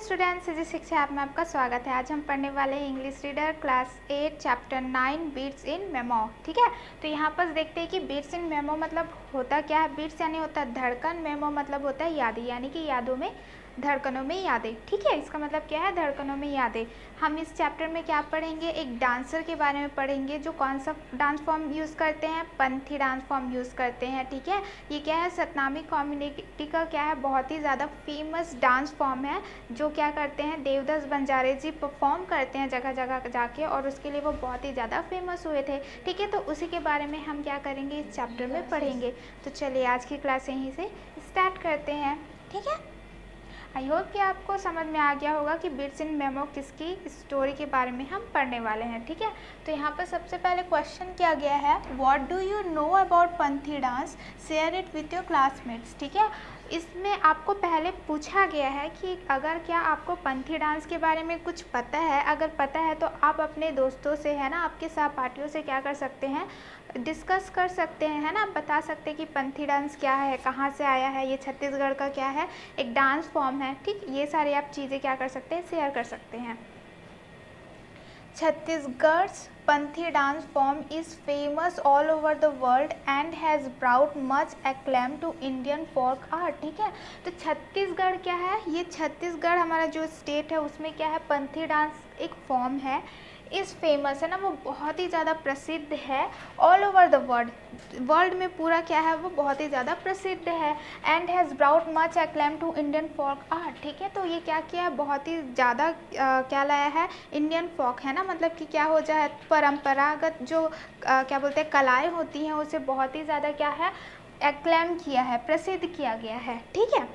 Students, physics शिक्षा app में आपका स्वागत है। आज हम पढ़ने वाले हैं English reader class 8 chapter 9 beats in memo. ठीक है, तो यहाँ पर देखते हैं कि बीट्स इन मेमो मतलब होता क्या है। बीट्स यानी होता है धड़कन, मेमो मतलब होता है यादें, यानी कि यादों में, धड़कनों में यादें। ठीक है, इसका मतलब क्या है, धड़कनों में यादें। हम इस चैप्टर में क्या पढ़ेंगे, एक डांसर के बारे में पढ़ेंगे जो कौन सा डांस फॉर्म यूज़ करते हैं, पंथी डांस फॉर्म यूज़ करते हैं। ठीक है, ये क्या है, सतनामी कम्युनिटी का क्या है, बहुत ही ज़्यादा फेमस डांस फॉर्म है जो क्या करते हैं, देवदास बंजारे जी परफॉर्म करते हैं जगह जगह जाके, और उसके लिए वो बहुत ही ज़्यादा फेमस हुए थे। ठीक है, तो उसी के बारे में हम क्या करेंगे, इस चैप्टर में पढ़ेंगे। तो चलिए आज की क्लास यहीं से स्टार्ट करते हैं। ठीक है, आई होप कि आपको समझ में आ गया होगा कि बीट्स इन मेमो किसकी स्टोरी के बारे में हम पढ़ने वाले हैं। ठीक है, तो यहाँ पर सबसे पहले क्वेश्चन किया गया है, what do you know about Panthi dance, share it with your classmates. ठीक है, इसमें आपको पहले पूछा गया है कि अगर क्या आपको पंथी डांस के बारे में कुछ पता है, अगर पता है तो आप अपने दोस्तों से, है ना, आपके सहपाठियों से क्या कर सकते हैं, डिस्कस कर सकते हैं, है ना, बता सकते हैं कि पंथी डांस क्या है, कहाँ से आया है, ये छत्तीसगढ़ का क्या है, एक डांस फॉर्म है। ठीक, ये सारी आप चीज़ें क्या कर सकते हैं, शेयर कर सकते हैं। छत्तीसगढ़'s Panthi dance form is famous all over the world and has brought much acclaim to Indian folk art. ठीक है, तो छत्तीसगढ़ क्या है, ये छत्तीसगढ़ हमारा जो स्टेट है उसमें क्या है, पंथी डांस एक फॉर्म है, इस फेमस है ना, वो बहुत ही ज़्यादा प्रसिद्ध है all over the world, world में पूरा क्या है, वो बहुत ही ज़्यादा प्रसिद्ध है। And has brought much acclaim to Indian folk art. ठीक है, तो ये क्या किया है, बहुत ही ज़्यादा क्या लाया है, इंडियन फोक है ना, मतलब कि क्या हो जाए, परंपरागत जो क्या बोलते हैं कलाएँ होती हैं उसे बहुत ही ज़्यादा क्या है, एक्लेम किया है, प्रसिद्ध किया गया है। ठीक है,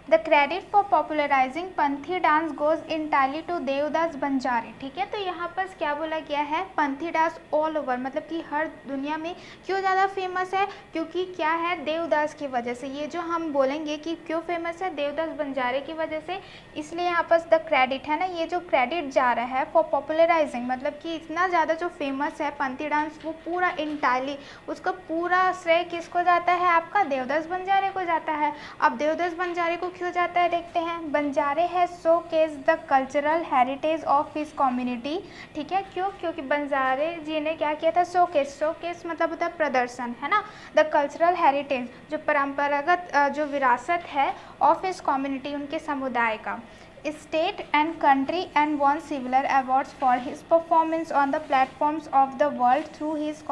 the credit for popularising Panthi dance goes entirely to Devdas Banjare. ठीक है, तो यहाँ पर क्या बोला गया है, पंथी डांस ऑल ओवर मतलब कि हर दुनिया में क्यों ज़्यादा फेमस है, क्योंकि क्या है, देवदास की वजह से। ये जो हम बोलेंगे कि क्यों फेमस है, देवदास बंजारे की वजह से, इसलिए यहाँ पर द क्रेडिट है ना, ये जो क्रेडिट जा रहा है फॉर पॉपुलराइजिंग मतलब कि इतना ज़्यादा जो फेमस है पंथी डांस, वो पूरा इंटायरली उसका पूरा श्रेय किसको जाता है, आपका देवदास बंजारे को जाता है। अब देवदास बंजारे को क्यों जाता है, देखते हैं। बंजारे है show case the cultural heritage of his community. ठीक है, क्यों, क्योंकि बंजारे जी ने क्या किया था, शो केस मतलब होता है प्रदर्शन, है ना, द कल्चरल हेरिटेज जो परंपरागत जो विरासत है ऑफ हिज कम्युनिटी, उनके समुदाय का, state and country, and won similar awards for his performance on the platforms of the world through his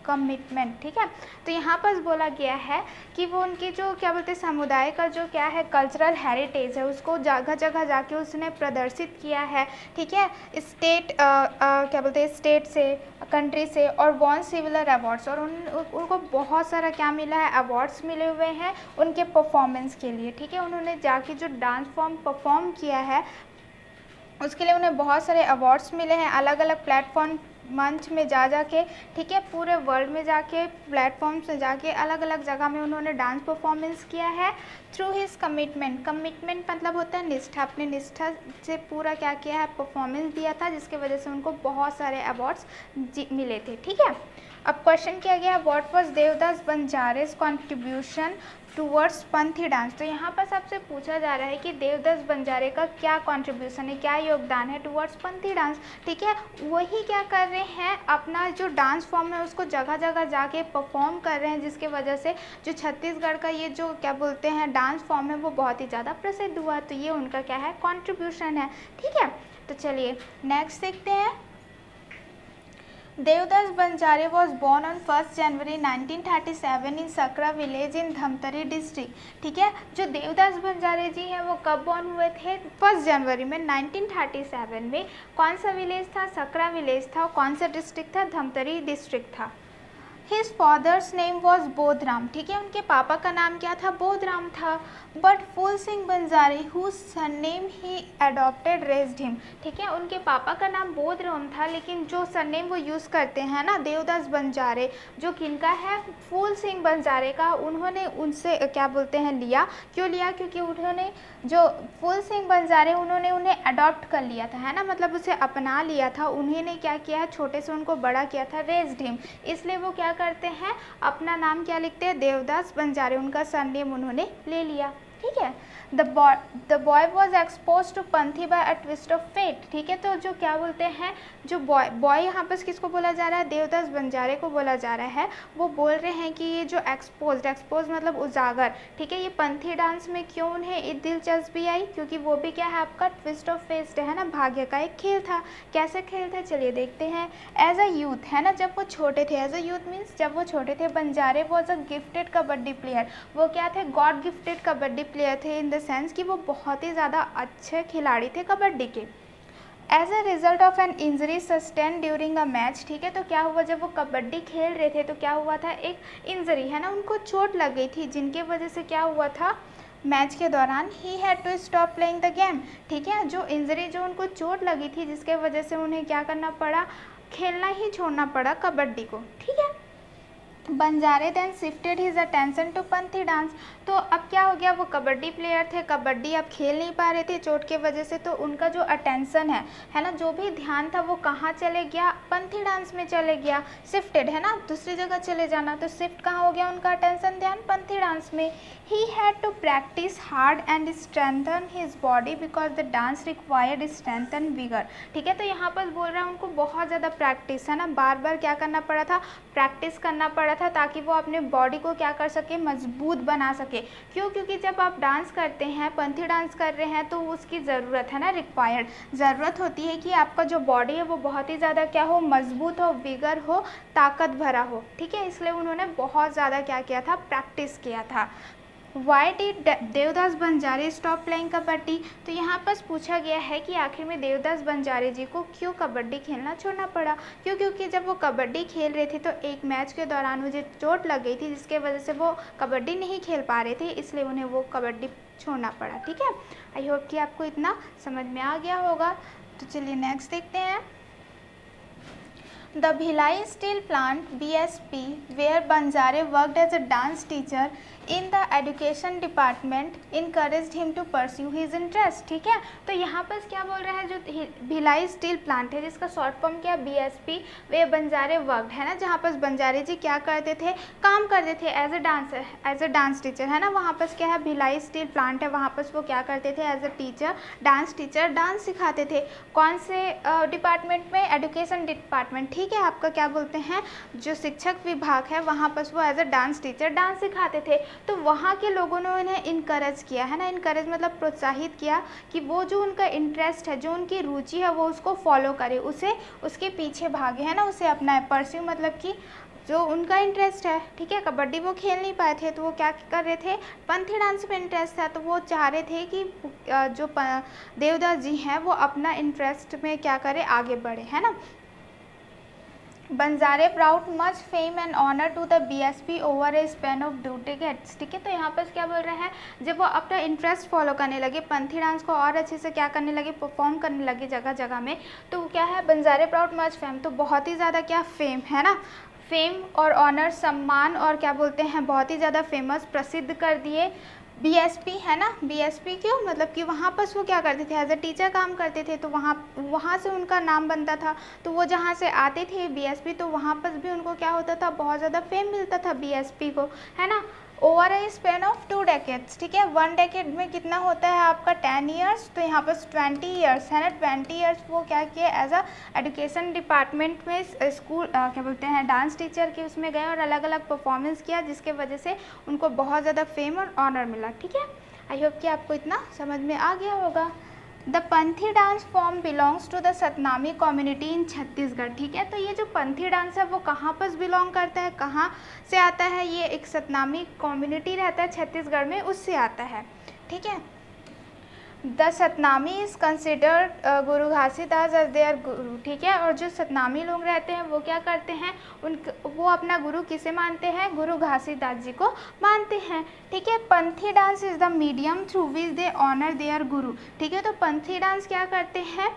commitment. ठीक है, तो यहाँ पर बोला गया है कि वो उनके जो क्या बोलते हैं समुदाय का जो क्या है कल्चरल हेरिटेज है उसको जगह जगह जाके उसने प्रदर्शित किया है। ठीक है, स्टेट क्या बोलते हैं, स्टेट से, कंट्री से, और वॉन सिमिलर अवार्ड्स, और उनको बहुत सारा क्या मिला है, अवार्ड्स मिले हुए हैं उनके परफॉर्मेंस के लिए। ठीक है, उन्होंने जाके जो डांस फॉर्म परफॉर्म किया है उसके लिए उन्हें बहुत सारे अवार्ड्स मिले हैं, अलग अलग प्लेटफॉर्म मंच में जा के। ठीक है, पूरे वर्ल्ड में जाके, प्लेटफॉर्म से जाके, अलग अलग जगह में उन्होंने डांस परफॉर्मेंस किया है थ्रू हिज कमिटमेंट। कमिटमेंट मतलब होता है निष्ठा, अपनी निष्ठा से पूरा क्या किया है, परफॉर्मेंस दिया था, जिसके वजह से उनको बहुत सारे अवार्ड्स मिले थे। ठीक है, अब क्वेश्चन किया गया, what was Devdas Banjare's contribution towards Panthi dance. तो यहाँ पर सबसे पूछा जा रहा है कि देवदास बंजारे का क्या कंट्रीब्यूशन है, क्या योगदान है टूवर्ड्स पंथी डांस। ठीक है, वही क्या कर रहे हैं, अपना जो डांस फॉर्म है उसको जगह जगह जाके परफॉर्म कर रहे हैं, जिसके वजह से जो छत्तीसगढ़ का ये जो क्या बोलते हैं डांस फॉर्म है वो बहुत ही ज़्यादा प्रसिद्ध हुआ। तो ये उनका क्या है, कॉन्ट्रीब्यूशन है। ठीक है, तो चलिए नेक्स्ट देखते हैं। Devdas Banjare was born on 1 January 1937 in Sakra village in Dhamtari district. ठीक है, जो देवदास बंजारे जी हैं वो कब बॉर्न हुए थे, 1 जनवरी में 1937 में। कौन सा विलेज था, सकरा विलेज था, और कौन सा डिस्ट्रिक्ट था, धमतरी डिस्ट्रिक्ट था। His father's name was Bodhram. ठीक है, उनके पापा का नाम क्या था, बोधराम था। But Phool Singh Banjare whose surname he adopted raised him. ठीक है, उनके पापा का नाम बोधराम था, लेकिन जो सरनेम वो यूज़ करते हैं ना देवदास बंजारे, जो किनका है, फूल सिंह बंजारे का, उन्होंने उनसे क्या बोलते हैं लिया। क्यों लिया, क्योंकि उन्होंने जो फूल सिंह बंजारे उन्होंने उन्हें अडॉप्ट कर लिया था, है ना, मतलब उसे अपना लिया था। उन्होंने क्या किया है, छोटे से उनको बड़ा किया था, रेज्ड हिम, इसलिए वो क्या करते हैं, अपना नाम क्या लिखते हैं, देवदास बंजारे, उनका सरनेम उन्होंने ले लिया। ठीक है। The boy was exposed to Panthi by a twist of fate, ठीक है। तो जो क्या बोलते हैं, जो बॉय यहाँ पर किसको बोला जा रहा है, देवदास बंजारे को बोला जा रहा है। वो बोल रहे हैं कि ये जो एक्सपोज मतलब उजागर, ठीक है, ये पंथी डांस में क्यों उन्हें दिलचस्पी आई, क्योंकि वो भी क्या है आपका ट्विस्ट ऑफ फेट है ना, भाग्य का एक खेल था। कैसे खेल था चलिए देखते हैं। एज अ यूथ है ना, जब वो छोटे थे, एज अ यूथ मीन्स जब वो छोटे थे, Banjare was a gifted kabaddi player. वो क्या थे, गॉड गिफ्टेड कबड्डी प्लेयर थे, इन द सेंस कि वो बहुत ही ज़्यादा अच्छे खिलाड़ी थे कबड्डी के। As a result of an injury sustained during a match, ठीक है। तो क्या हुआ, जब वो कबड्डी खेल रहे थे तो क्या हुआ था, एक इंजरी है ना, उनको चोट लग गई थी, जिनके वजह से क्या हुआ था, मैच के दौरान he had to stop playing the game, ठीक है। जो इंजरी, जो उनको चोट लगी थी, जिसके वजह से उन्हें क्या करना पड़ा, खेलना ही छोड़ना पड़ा कबड्डी को, ठीक है। Banjare then shifted his attention to Panthi dance. तो अब क्या हो गया, वो कबड्डी प्लेयर थे, कबड्डी अब खेल नहीं पा रहे थे चोट के वजह से, तो उनका जो अटेंशन है ना, जो भी ध्यान था वो कहाँ चले गया, पंथी डांस में चले गया। शिफ्टेड है ना, दूसरी जगह चले जाना, तो शिफ्ट कहाँ हो गया उनका अटेंशन, ध्यान पंथी डांस में। He had to practice hard and strengthen his body because the dance required strength and vigour, ठीक है। तो यहाँ पर बोल रहा है उनको बहुत ज़्यादा प्रैक्टिस है ना, बार बार क्या करना पड़ा था, प्रैक्टिस करना पड़ा था, ताकि वो अपने बॉडी को क्या कर सके, मजबूत बना सके। क्यों, क्योंकि जब आप डांस करते हैं, पंथी डांस कर रहे हैं, तो उसकी ज़रूरत है ना, रिक्वायर्ड ज़रूरत होती है कि आपका जो बॉडी है वो बहुत ही ज़्यादा क्या हो, मजबूत हो, विगर हो, ताकत भरा हो, ठीक है। इसलिए उन्होंने बहुत ज़्यादा क्या किया था, प्रैक्टिस किया था। Why did Devdas Banjare stop playing kabaddi. तो यहाँ पर पूछा गया है कि आखिर में देवदास बंजारे जी को क्यों कबड्डी खेलना छोड़ना पड़ा। क्यों, क्योंकि जब वो कबड्डी खेल रहे थे तो एक मैच के दौरान मुझे चोट लग गई थी, जिसके वजह से वो कबड्डी नहीं खेल पा रहे थे, इसलिए उन्हें वो कबड्डी छोड़ना पड़ा, ठीक है। आई होप कि आपको इतना समझ में आ गया होगा। तो चलिए नेक्स्ट देखते हैं। The Bhilai Steel Plant (BSP), where Banjare worked as a dance teacher in the education department, encouraged him to pursue his interest, ठीक है। तो यहाँ पर क्या बोल रहा है, जो भिलाई स्टील प्लांट है, जिसका शॉर्ट फॉर्म क्या, BSP, वे बंजारे वर्कड है ना, जहाँ पर बंजारे जी क्या करते थे, काम करते थे एज अ डांस टीचर है ना। वहाँ पर क्या है, भिलाई स्टील प्लांट है, वहाँ पर वो क्या करते थे, as a teacher, dance teacher, dance सिखाते थे। कौन से डिपार्टमेंट में, एजुकेशन डिपार्टमेंट, ठीक है। आपका क्या बोलते हैं, जो शिक्षक विभाग है, वहाँ पर वो as a dance teacher dance सिखाते थे। तो वहाँ के लोगों ने उन्हें इनकरेज किया है ना, इनकरेज मतलब प्रोत्साहित किया कि वो जो उनका इंटरेस्ट है, जो उनकी रुचि है, वो उसको फॉलो करे, उसे उसके पीछे भागे है ना, उसे अपनाए। परस्यू मतलब कि जो उनका इंटरेस्ट है, ठीक है। कबड्डी वो खेल नहीं पाए थे, तो वो क्या कर रहे थे, पंथी डांस में इंटरेस्ट था, तो वो चाह रहे थे कि जो देवदास जी हैं वो अपना इंटरेस्ट में क्या करें, आगे बढ़े, है ना। Banjare brought much fame and honour to the BSP over a span of 2 decades, ठीक है। तो यहाँ पर क्या बोल रहे हैं, जब वो अपना इंटरेस्ट फॉलो करने लगे, पंथी डांस को और अच्छे से क्या करने लगे, परफॉर्म करने लगे जगह जगह में, तो क्या है, बंजारे ब्राउट मच फेम, तो बहुत ही ज़्यादा क्या, फेम है ना, फेम और ऑनर, सम्मान, और क्या बोलते हैं, बहुत ही ज़्यादा फेमस, प्रसिद्ध कर दिए। BSP है ना, BSP क्यों, मतलब कि वहाँ पर वो क्या करते थे, एज अ टीचर काम करते थे, तो वहाँ से उनका नाम बनता था। तो वो जहाँ से आते थे BSP, तो वहाँ पर भी उनको क्या होता था, बहुत ज़्यादा फेम मिलता था BSP को, है ना। Over a span of 2 decades, ठीक है। 1 decade में कितना होता है आपका 10 years, तो यहाँ पर 20 years है ना, 20 years वो क्या किए, एज अ एजुकेशन डिपार्टमेंट में स्कूल क्या बोलते हैं, डांस टीचर के उसमें गए और अलग अलग परफॉर्मेंस किया, जिसके वजह से उनको बहुत ज़्यादा फेम और ऑनर मिला, ठीक है। आई होप कि आपको इतना समझ में आ गया होगा। The Panthi dance form belongs to the Satnami community in Chhattisgarh, ठीक है। तो ये जो पंथी डांस है वो कहाँ पर बिलोंग करता है, कहाँ से आता है, ये एक सतनामी कम्युनिटी रहता है छत्तीसगढ़ में, उससे आता है, ठीक है। The Satnami is considered Guru Ghasidas as there guru, ठीक है। और जो सतनामी लोग रहते हैं वो क्या करते हैं, वो अपना गुरु किसे मानते हैं, गुरु घासीदास जी को मानते हैं, ठीक है। Panthi dance is the medium through which they honour their guru, ठीक है। तो पंथी डांस क्या करते हैं,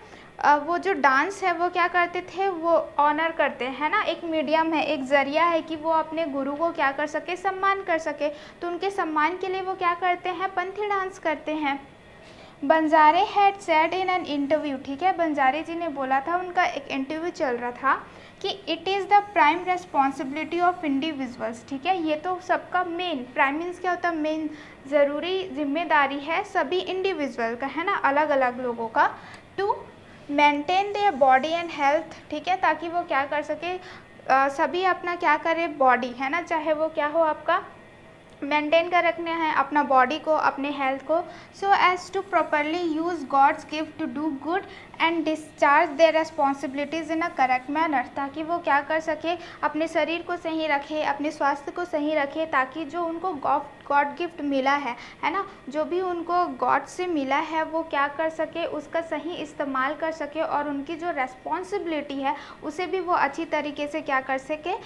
वो जो डांस है वो क्या करते थे, वो ऑनर करते हैं ना, एक मीडियम है, एक ज़रिया है कि वो अपने गुरु को क्या कर सके, सम्मान कर सके। तो उनके सम्मान के लिए वो क्या करते हैं, पंथी डांस करते हैं। Banjare had said in an interview, ठीक है, बंजारे जी ने बोला था, उनका एक इंटरव्यू चल रहा था कि it is the prime responsibility of individuals, ठीक है, ये तो सबका मेन, प्राइम मीन्स क्या होता है, मेन, ज़रूरी जिम्मेदारी है सभी इंडिविजुअल का, है ना, अलग अलग लोगों का, to maintain their body and health, ठीक है, ताकि वो क्या कर सके, सभी अपना क्या करे, बॉडी, है ना, चाहे वो क्या हो, आपका मेंटेन कर रखना है अपना बॉडी को, अपने हेल्थ को, so as to properly use God's gift to do good and discharge their responsibilities in a correct manner, ताकि वो क्या कर सके, अपने शरीर को सही रखे, अपने स्वास्थ्य को सही रखे, ताकि जो उनको गॉड गिफ्ट मिला है ना, जो भी उनको गॉड से मिला है वो क्या कर सके, उसका सही इस्तेमाल कर सके, और उनकी जो रेस्पॉन्सिबिलिटी है उसे भी वो अच्छी तरीके से क्या कर सके,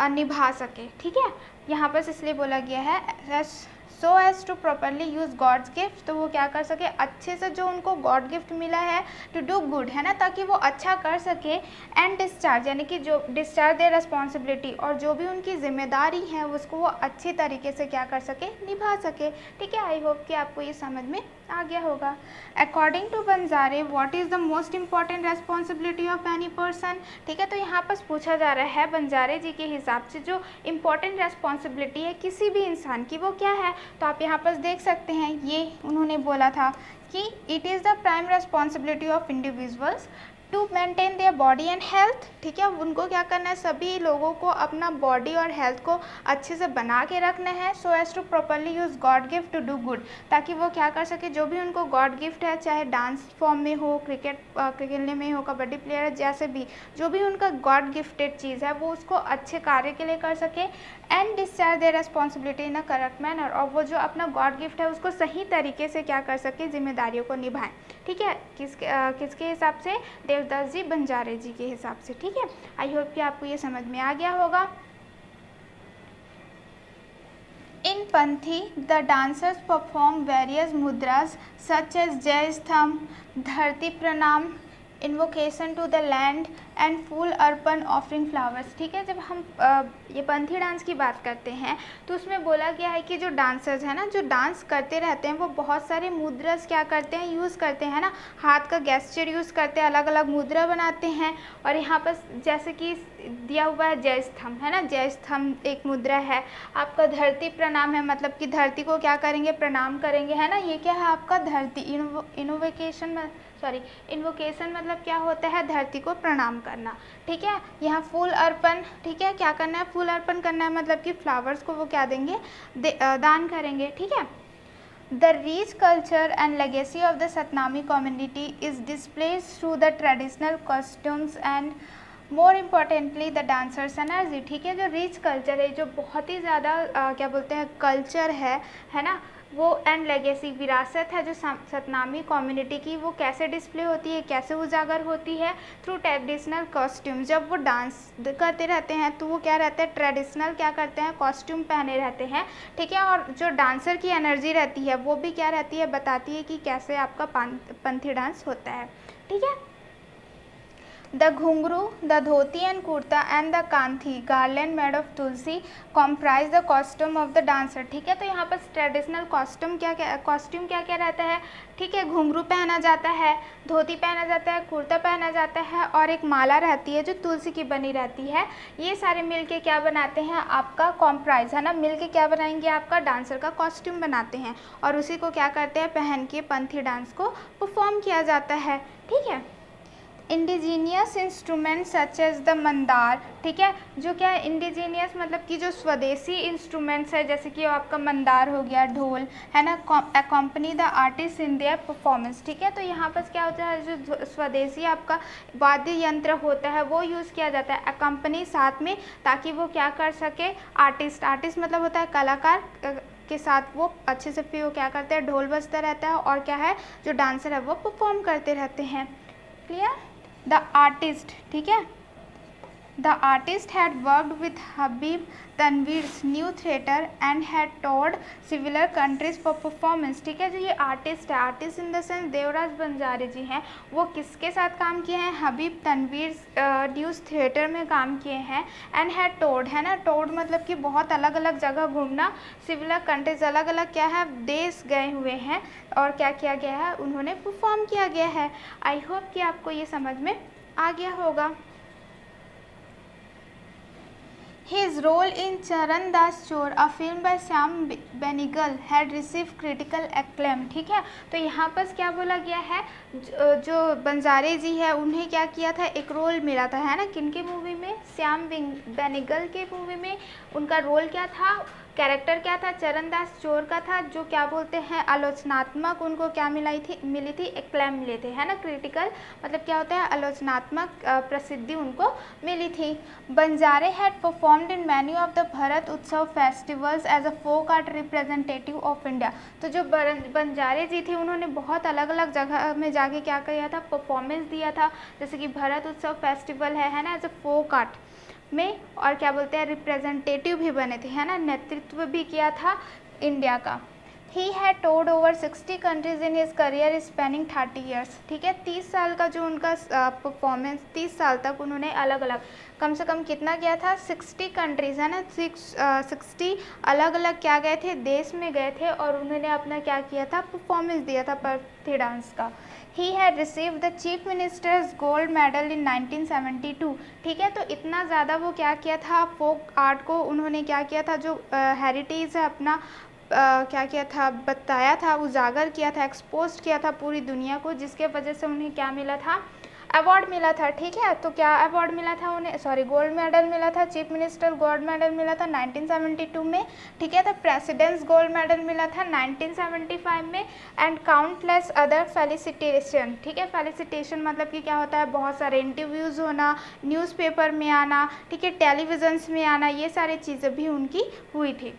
निभा सके, ठीक है। यहाँ पर इसलिए बोला गया है so as to properly use God's gift, तो वो क्या कर सके, अच्छे से जो उनको गॉड गिफ्ट मिला है, टू डू गुड, है ना, ताकि वो अच्छा कर सके, एंड डिस्चार्ज, यानी कि जो डिस्चार्ज दे रिस्पॉन्सिबिलिटी, और जो भी उनकी जिम्मेदारी है उसको वो अच्छी तरीके से क्या कर सके, निभा सके, ठीक है। आई होप कि आपको ये समझ में आ गया होगा। According to Banjare what is the most important responsibility of any person, ठीक है, तो यहाँ पर पूछा जा रहा है बंजारे जी के हिसाब से जो इम्पॉर्टेंट रेस्पॉन्सिबिलिटी है किसी भी इंसान की, वो क्या है, तो आप यहाँ पर देख सकते हैं, ये उन्होंने बोला था कि it is the prime responsibility of individuals to maintain their body and health, ठीक है, उनको क्या करना है, सभी लोगों को अपना बॉडी और हेल्थ को अच्छे से बना के रखना है, so as to properly use God gift to do good, ताकि वो क्या कर सके, जो भी उनको गॉड गिफ्ट है, चाहे डांस फॉर्म में हो, क्रिकेट खेलने में हो, कबड्डी प्लेयर, जैसे भी जो भी उनका गॉड गिफ्टेड चीज़ है वो उसको अच्छे कार्य के लिए कर सके, and discharge their responsibility in a correct manner, और वो जो अपना गॉड गिफ्ट है उसको सही तरीके से क्या कर सके, जिम्मेदारियों को निभाएं, ठीक है, किसके हिसाब से, देवदास जी बंजारे जी के हिसाब से, ठीक है। आई होप कि आपको ये समझ में आ गया होगा। In Panthi the dancers perform various mudras such as Jai Stambh, Dharti Pranam, invocation to the land and Phool Arpan offering flowers, ठीक है। जब हम ये पंथी डांस की बात करते हैं तो उसमें बोला गया है कि जो डांसर्स हैं ना, जो डांस करते रहते हैं वो बहुत सारे मुद्रास क्या करते हैं, यूज़ करते हैं ना, हाथ का गेस्चर यूज़ करते हैं, अलग अलग मुद्रा बनाते हैं, और यहाँ पर जैसे कि दिया हुआ है जय स्तंभ, है ना, जय स्तंभ एक मुद्रा है, आपका धरती प्रणाम है, मतलब कि धरती को क्या करेंगे, प्रणाम करेंगे, है ना, ये क्या है आपका धरती, इन्वोकेशन मतलब क्या होता है, धरती को प्रणाम करना, ठीक है। यहाँ फूल अर्पण, ठीक है, क्या करना है, फूल अर्पण करना है, मतलब कि फ्लावर्स को वो क्या देंगे, दान करेंगे, ठीक है। The rich culture and legacy of the Satnami community is displace through the traditional costumes and more importantly the dancer's energy, ठीक है। जो रिच कल्चर है, जो बहुत ही ज़्यादा क्या बोलते हैं, कल्चर है ना, वो एंड लेगेसी, विरासत है जो सतनामी कम्युनिटी की, वो कैसे डिस्प्ले होती है, कैसे उजागर होती है, थ्रू ट्रेडिशनल कॉस्ट्यूम, जब वो डांस करते रहते हैं तो वो क्या रहते हैं, ट्रेडिशनल क्या करते हैं, कॉस्ट्यूम पहने रहते हैं, ठीक है। और जो डांसर की एनर्जी रहती है वो भी क्या रहती है, बताती है कि कैसे आपका पंथी डांस होता है, ठीक है। द घुंघरू, the dhoti and kurta and the Kanthi garland made of Tulsi comprise the costume of the dancer, ठीक है। तो यहाँ पर ट्रेडिशनल कॉस्ट्यूम क्या क्या रहता है, ठीक है, घुंघरू पहना जाता है, धोती पहना जाता है, कुर्ता पहना जाता है, और एक माला रहती है जो तुलसी की बनी रहती है, ये सारे मिलके क्या बनाते हैं, आपका कॉम्प्राइज, है ना, मिलके क्या बनाएंगे, आपका डांसर का कॉस्ट्यूम बनाते हैं, और उसी को क्या करते हैं, पहन के पंथी डांस को परफॉर्म किया जाता है, ठीक है। Indigenous instrument such as the mandar, ठीक है, जो क्या है, इंडिजीनियस मतलब कि जो स्वदेशी इंस्ट्रूमेंट्स है, जैसे कि आपका मंदार हो गया, ढोल, है ना, accompany the artist in their performance, ठीक है। तो यहाँ पर क्या होता है, जो स्वदेशी आपका वाद्य यंत्र होता है वो यूज़ किया जाता है, अकम्पनी साथ में, ताकि वो क्या कर सके, आर्टिस्ट मतलब होता है कलाकार के साथ वो अच्छे से फिर वो क्या करते हैं, ढोल बजता रहता है, और क्या है, जो डांसर है वो परफॉर्म करते रहते हैं, क्लियर। द आर्टिस्ट, ठीक है, The artist had worked with Habib Tanveer's new theatre and had toured several countries for performance। ठीक है, जो ये आर्टिस्ट है, artist in the sense Devraj Banjare ji हैं, वो किसके साथ काम किए हैं? हबीब तनवीर ड्यूस थिएटर में काम किए हैं। एंड हैड टूर्ड, है ना, टूर्ड मतलब कि बहुत अलग अलग जगह घूमना, सिविलर कंट्रीज अलग अलग क्या है देश गए हुए हैं, और क्या किया गया है, उन्होंने परफॉर्म किया गया है। आई होप कि आपको ये समझ में आ गया होगा। His role in Charan Das Chor, a film by Syam Benegal, had received critical acclaim। ठीक है, तो यहाँ पर क्या बोला गया है, जो बंजारे जी है उन्हें क्या किया था, एक रोल मिला था, है ना, किनके मूवी में? श्याम बेनेगल के मूवी में। उनका रोल क्या था, कैरेक्टर क्या था? चरण दास चोर का था, जो क्या बोलते हैं, आलोचनात्मक उनको क्या मिली थी, एक्लेम मिले थे, है ना, क्रिटिकल मतलब क्या होता है, आलोचनात्मक प्रसिद्धि उनको मिली थी। Banjare had performed in many of the Bharat Utsav festivals as a folk art representative of India. तो जो बंजारे जी थे उन्होंने बहुत अलग अलग जगह में जाके क्या किया था, परफॉर्मेंस दिया था, जैसे कि भरत उत्सव फेस्टिवल है ना, एज अ फोक आर्ट में, और क्या बोलते हैं, रिप्रेजेंटेटिव भी बने थे, है ना, नेतृत्व भी किया था इंडिया का। He had toured over 60 countries in his career spanning 30 years. ठीक है, 30 साल का जो उनका परफॉर्मेंस, 30 साल तक उन्होंने अलग अलग कम से कम कितना गया था, 60 कंट्रीज, है ना, 60 अलग अलग क्या गए थे, देश में गए थे, और उन्होंने अपना क्या किया था, परफॉर्मेंस दिया था पर्थी डांस का। He had received the Chief Minister's Gold Medal in 1972। ठीक है, तो इतना ज़्यादा वो क्या किया था, फोक आर्ट को उन्होंने क्या किया था, जो हेरिटेज है अपना क्या किया था, बताया था, उजागर किया था, एक्सपोज किया था पूरी दुनिया को, जिसके वजह से उन्हें क्या मिला था, अवार्ड मिला था। ठीक है, तो क्या अवार्ड मिला था उन्हें, सॉरी, गोल्ड मेडल मिला था, चीफ मिनिस्टर गोल्ड मेडल मिला था 1972 में। ठीक है, तो प्रेसिडेंट्स गोल्ड मेडल मिला था 1975 में। And countless other felicitation. ठीक है, फेलिसिटेशन मतलब कि क्या होता है, बहुत सारे इंटरव्यूज़ होना, न्यूज़पेपर में आना, ठीक है, टेलीविजन्स में आना, ये सारी चीज़ें भी उनकी हुई थी।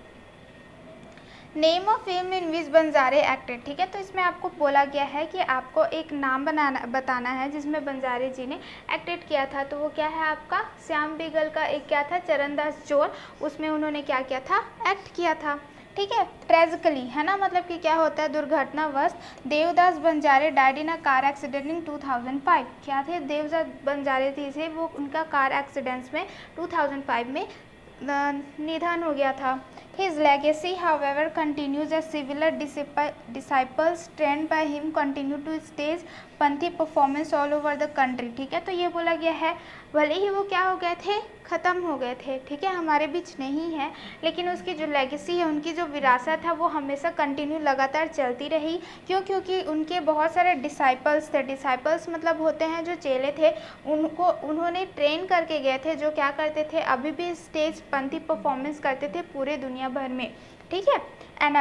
Name of film in which Banjare acted. ठीक है, तो इसमें आपको बोला गया है कि आपको एक नाम बताना है जिसमें बंजारे जी ने एक्टेड किया था, तो वो क्या है आपका, श्याम बेगल का एक क्या था, चरण दास चोर, उसमें उन्होंने क्या किया था, एक्ट किया था। ठीक है, ट्रेजिकली, है ना, मतलब कि क्या होता है, दुर्घटनावश Devdas Banjare died in a car accident in 2005। क्या थे, देवदास बंजारे थे वो, उनका कार एक्सीडेंट्स में 2005 में निधन हो गया था। His legacy, however, continues as similar disciples trained by him continue to stage Panthi performance all over the country. ठीक है, तो ये बोला गया है, भले ही वो क्या हो गए थे, ख़त्म हो गए थे, ठीक है, हमारे बीच नहीं है, लेकिन उसकी जो लेगेसी है, उनकी जो विरासत है, वो हमेशा कंटिन्यू लगातार चलती रही। क्यों? क्योंकि उनके बहुत सारे डिसाइपल्स थे। डिसाइपल्स मतलब होते हैं जो चेले थे, उनको उन्होंने ट्रेन करके गए थे, जो क्या करते थे, अभी भी स्टेज पंथी परफॉर्मेंस करते थे पूरे दुनिया भर में। ठीक है, एंड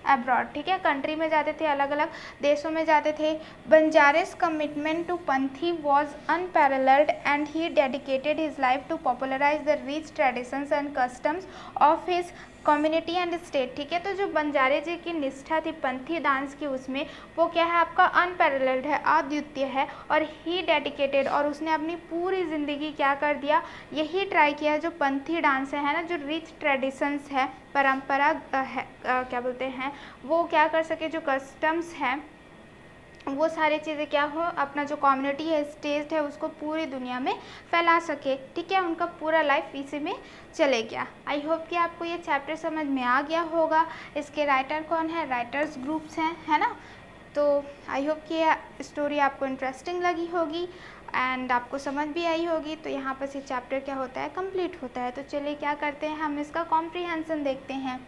अब्रॉड, ठीक है, कंट्री में जाते थे, अलग अलग देशों में जाते थे। Banjare's commitment to Panthi was unparalleled and he dedicated his life to popularise the rich traditions and customs of his community and state. ठीक है, तो जो बंजारे जी की निष्ठा थी पंथी डांस की, उसमें वो क्या है आपका, अनपैरेलल्ड है, अद्वितीय है, और ही डेडिकेटेड, और उसने अपनी पूरी ज़िंदगी क्या कर दिया, यही ट्राई किया, जो पंथी डांस है ना, जो रिच ट्रेडिशंस है, परंपरा है, क्या बोलते हैं, वो क्या कर सके, जो कस्टम्स हैं, वो सारी चीज़ें क्या हो, अपना जो कम्युनिटी है, स्टेट है, उसको पूरी दुनिया में फैला सके। ठीक है, उनका पूरा लाइफ इसी में चले गया। आई होप कि आपको ये चैप्टर समझ में आ गया होगा। इसके राइटर कौन है, राइटर्स ग्रुप्स हैं, है ना। तो आई होप कि ये स्टोरी आपको इंटरेस्टिंग लगी होगी एंड आपको समझ भी आई होगी। तो यहाँ पर से चैप्टर क्या होता है, कंप्लीट होता है। तो चलिए क्या करते हैं, हम इसका कॉम्प्रिहेंशन देखते हैं।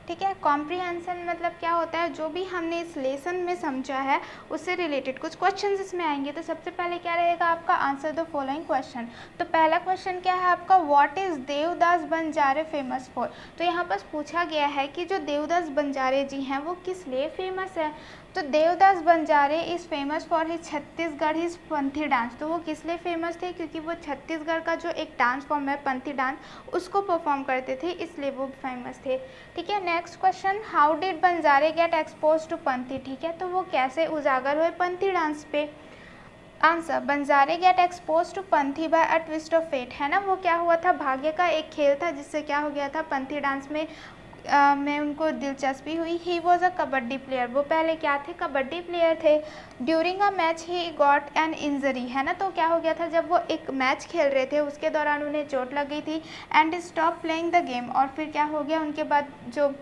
ठीक है, कॉम्प्रिहेंशन मतलब क्या होता है, जो भी हमने इस लेसन में समझा है उससे रिलेटेड कुछ क्वेश्चंस इसमें आएंगे। तो सबसे पहले क्या रहेगा आपका, आंसर द फॉलोइंग क्वेश्चन। तो पहला क्वेश्चन क्या है आपका, what is Devdas Banjare famous for. तो यहाँ पर पूछा गया है कि जो देवदास बंजारे जी हैं वो किस लिए फेमस है। तो Devdas Banjare is famous for his Chhattisgarh his Panthi dance. तो वो किस लिए फेमस थे, क्योंकि वो छत्तीसगढ़ का जो एक डांस फॉर्म है पंथी डांस, उसको परफॉर्म करते थे, इसलिए वो फेमस थे। ठीक है, next question, how did Banjare get expose to Panthi. ठीक है, तो वो कैसे उजागर हुए पंथी डांस पे। Answer, Banjare get expose to Panthi by a twist of fate, है ना। वो क्या हुआ था, भाग्य का एक खेल था जिससे क्या हो गया था, पंथी डांस में उनको दिलचस्पी हुई। He was a kabaddi player, वो पहले क्या थे, कबड्डी प्लेयर थे। During a match he got an injury, है ना। तो क्या हो गया था, जब वो एक मैच खेल रहे थे उसके दौरान उन्हें चोट लग गई थी। And stop playing the game, और फिर क्या हो गया, उनके बाद जो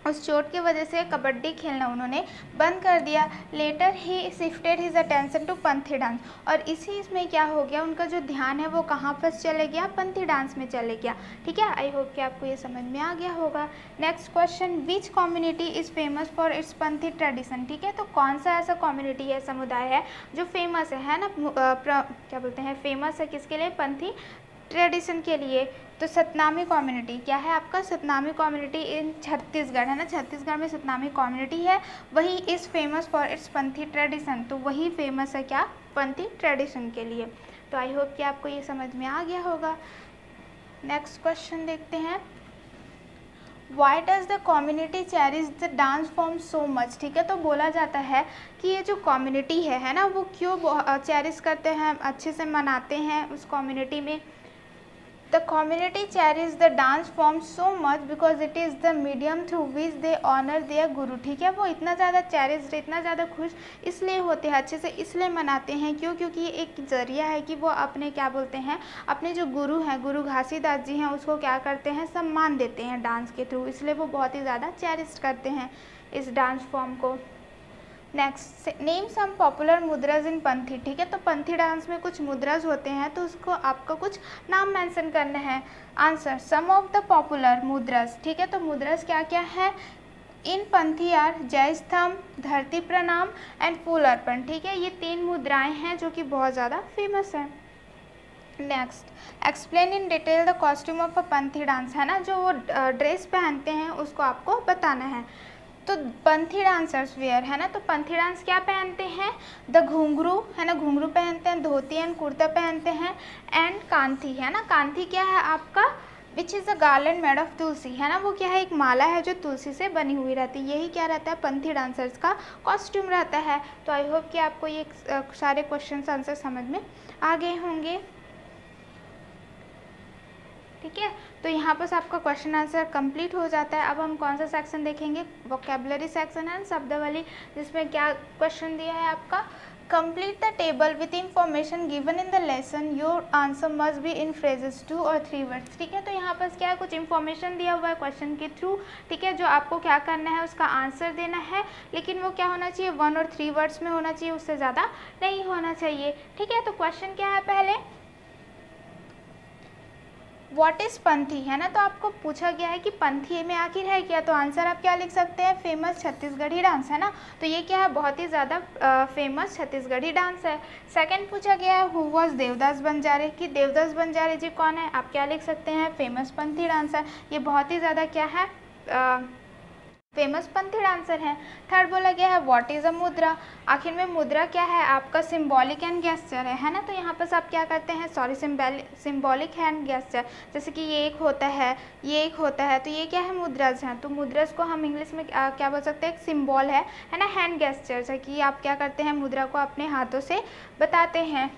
उस चोट की वजह से कबड्डी खेलना उन्होंने बंद कर दिया। Later he shifted his attention to Panthi dance, और इसी इसमें क्या हो गया, उनका जो ध्यान है वो कहाँ पर चले गया, पंथी डांस में चले गया। ठीक है, आई होप कि आपको ये समझ में आ गया होगा। Next question, which community is famous for its Panthi tradition. ठीक है, तो कौन सा ऐसा कम्युनिटी है, समुदाय है जो फेमस है ना, क्या बोलते हैं, फेमस है किसके लिए, पंथी ट्रेडिशन के लिए। तो सतनामी कम्युनिटी क्या है आपका, सतनामी कम्युनिटी इन छत्तीसगढ़, है ना। छत्तीसगढ़ में सतनामी कम्युनिटी है, वही is famous for its Panthi tradition, तो वही फेमस है क्या, पंथी ट्रेडिशन के लिए। तो आई होप कि आपको ये समझ में आ गया होगा। नेक्स्ट क्वेश्चन देखते हैं, why does the community cherish the dance form so much. ठीक है, तो बोला जाता है कि ये जो कम्युनिटी है ना, वो क्यों चेरिश करते हैं, अच्छे से मनाते हैं उस कम्युनिटी में। The community cherish the dance form so much because it is the medium through which they honor their guru। ठीक है, वो इतना ज़्यादा चेरिश, इतना ज़्यादा खुश इसलिए होते हैं, अच्छे से इसलिए मनाते हैं, क्यों, क्योंकि ये एक जरिया है कि वो अपने क्या बोलते हैं, अपने जो गुरु हैं, गुरु घासीदास जी हैं, उसको क्या करते हैं, सम्मान देते हैं डांस के थ्रू, इसलिए वो बहुत ही ज़्यादा चेरिश करते हैं इस डांस फॉर्म को। नेक्स्ट, नेम सम पॉपुलर मुद्राज इन पंथी। ठीक है, तो पंथी डांस में कुछ मुद्राज होते हैं, तो उसको आपको कुछ नाम मेंशन करना है। Answer, some of the popular mudras. ठीक है, तो मुद्राज क्या क्या है इन पंथी आर जय स्तंभ, धरती प्रणाम एंड फूल अर्पण। ठीक है, ये 3 मुद्राएं हैं जो कि बहुत ज़्यादा फेमस है। Next, explain in detail the costume of a Panthi dance, है ना, जो वो ड्रेस पहनते हैं उसको आपको बताना है। तो पंथी डांसर्स वेयर, है ना, तो पंथी डांस क्या पहनते हैं, द घुंघरू, है ना, घुंघरू पहनते हैं, धोती एंड कुर्ता पहनते हैं, एंड कांथी, है ना। कांथी क्या है आपका, which is a garland made of tulsi, है ना, वो क्या है, एक माला है जो तुलसी से बनी हुई रहती है। यही क्या रहता है, पंथी डांसर्स का कॉस्ट्यूम रहता है। तो आई होप कि आपको ये सारे क्वेश्चन आंसर समझ में आ गए होंगे। ठीक है, तो यहाँ पर आपका क्वेश्चन आंसर कंप्लीट हो जाता है। अब हम कौन सा सेक्शन देखेंगे, वोकेबलरी सेक्शन है, शब्दावली, जिसमें क्या क्वेश्चन दिया है आपका, complete the table with information given in the lesson, your answer must be in phrases 2 और 3 वर्ड्स। ठीक है, तो यहाँ पर क्या है, कुछ इन्फॉर्मेशन दिया हुआ है क्वेश्चन के थ्रू। ठीक है, जो आपको क्या करना है, उसका आंसर देना है, लेकिन वो क्या होना चाहिए, 1 और 3 वर्ड्स में होना चाहिए, उससे ज़्यादा नहीं होना चाहिए। ठीक है, तो क्वेश्चन क्या है, पहले व्हाट इज़ पंथी, है ना, तो आपको पूछा गया है कि पंथी में आखिर है क्या, तो आंसर आप क्या लिख सकते हैं, फेमस छत्तीसगढ़ी डांस, है ना। तो ये क्या है, बहुत ही ज़्यादा फेमस छत्तीसगढ़ी डांस है। सेकंड पूछा गया है हु वॉज देवदास बंजारे, कि देवदास बंजारे जी कौन है, आप क्या लिख सकते हैं, फेमस पंथी डांसर, ये बहुत ही ज़्यादा क्या है, फेमस पंथी डांसर हैं। थर्ड बोला गया है व्हाट इज़ अ मुद्रा, आखिर में मुद्रा क्या है आपका, सिंबॉलिक हैंड गेस्चर है ना। तो यहाँ पर आप क्या करते हैं, सॉरी, सिंबॉलिक हैंड गेस्चर, जैसे कि ये एक होता है, ये एक होता है, तो ये क्या है, मुद्राज हैं। तो मुद्राज को हम इंग्लिश में क्या बोल सकते हैं, एक सिंबल है ना, हैंड गेस्चर्स है, कि आप क्या करते हैं, मुद्रा को अपने हाथों से बताते हैं।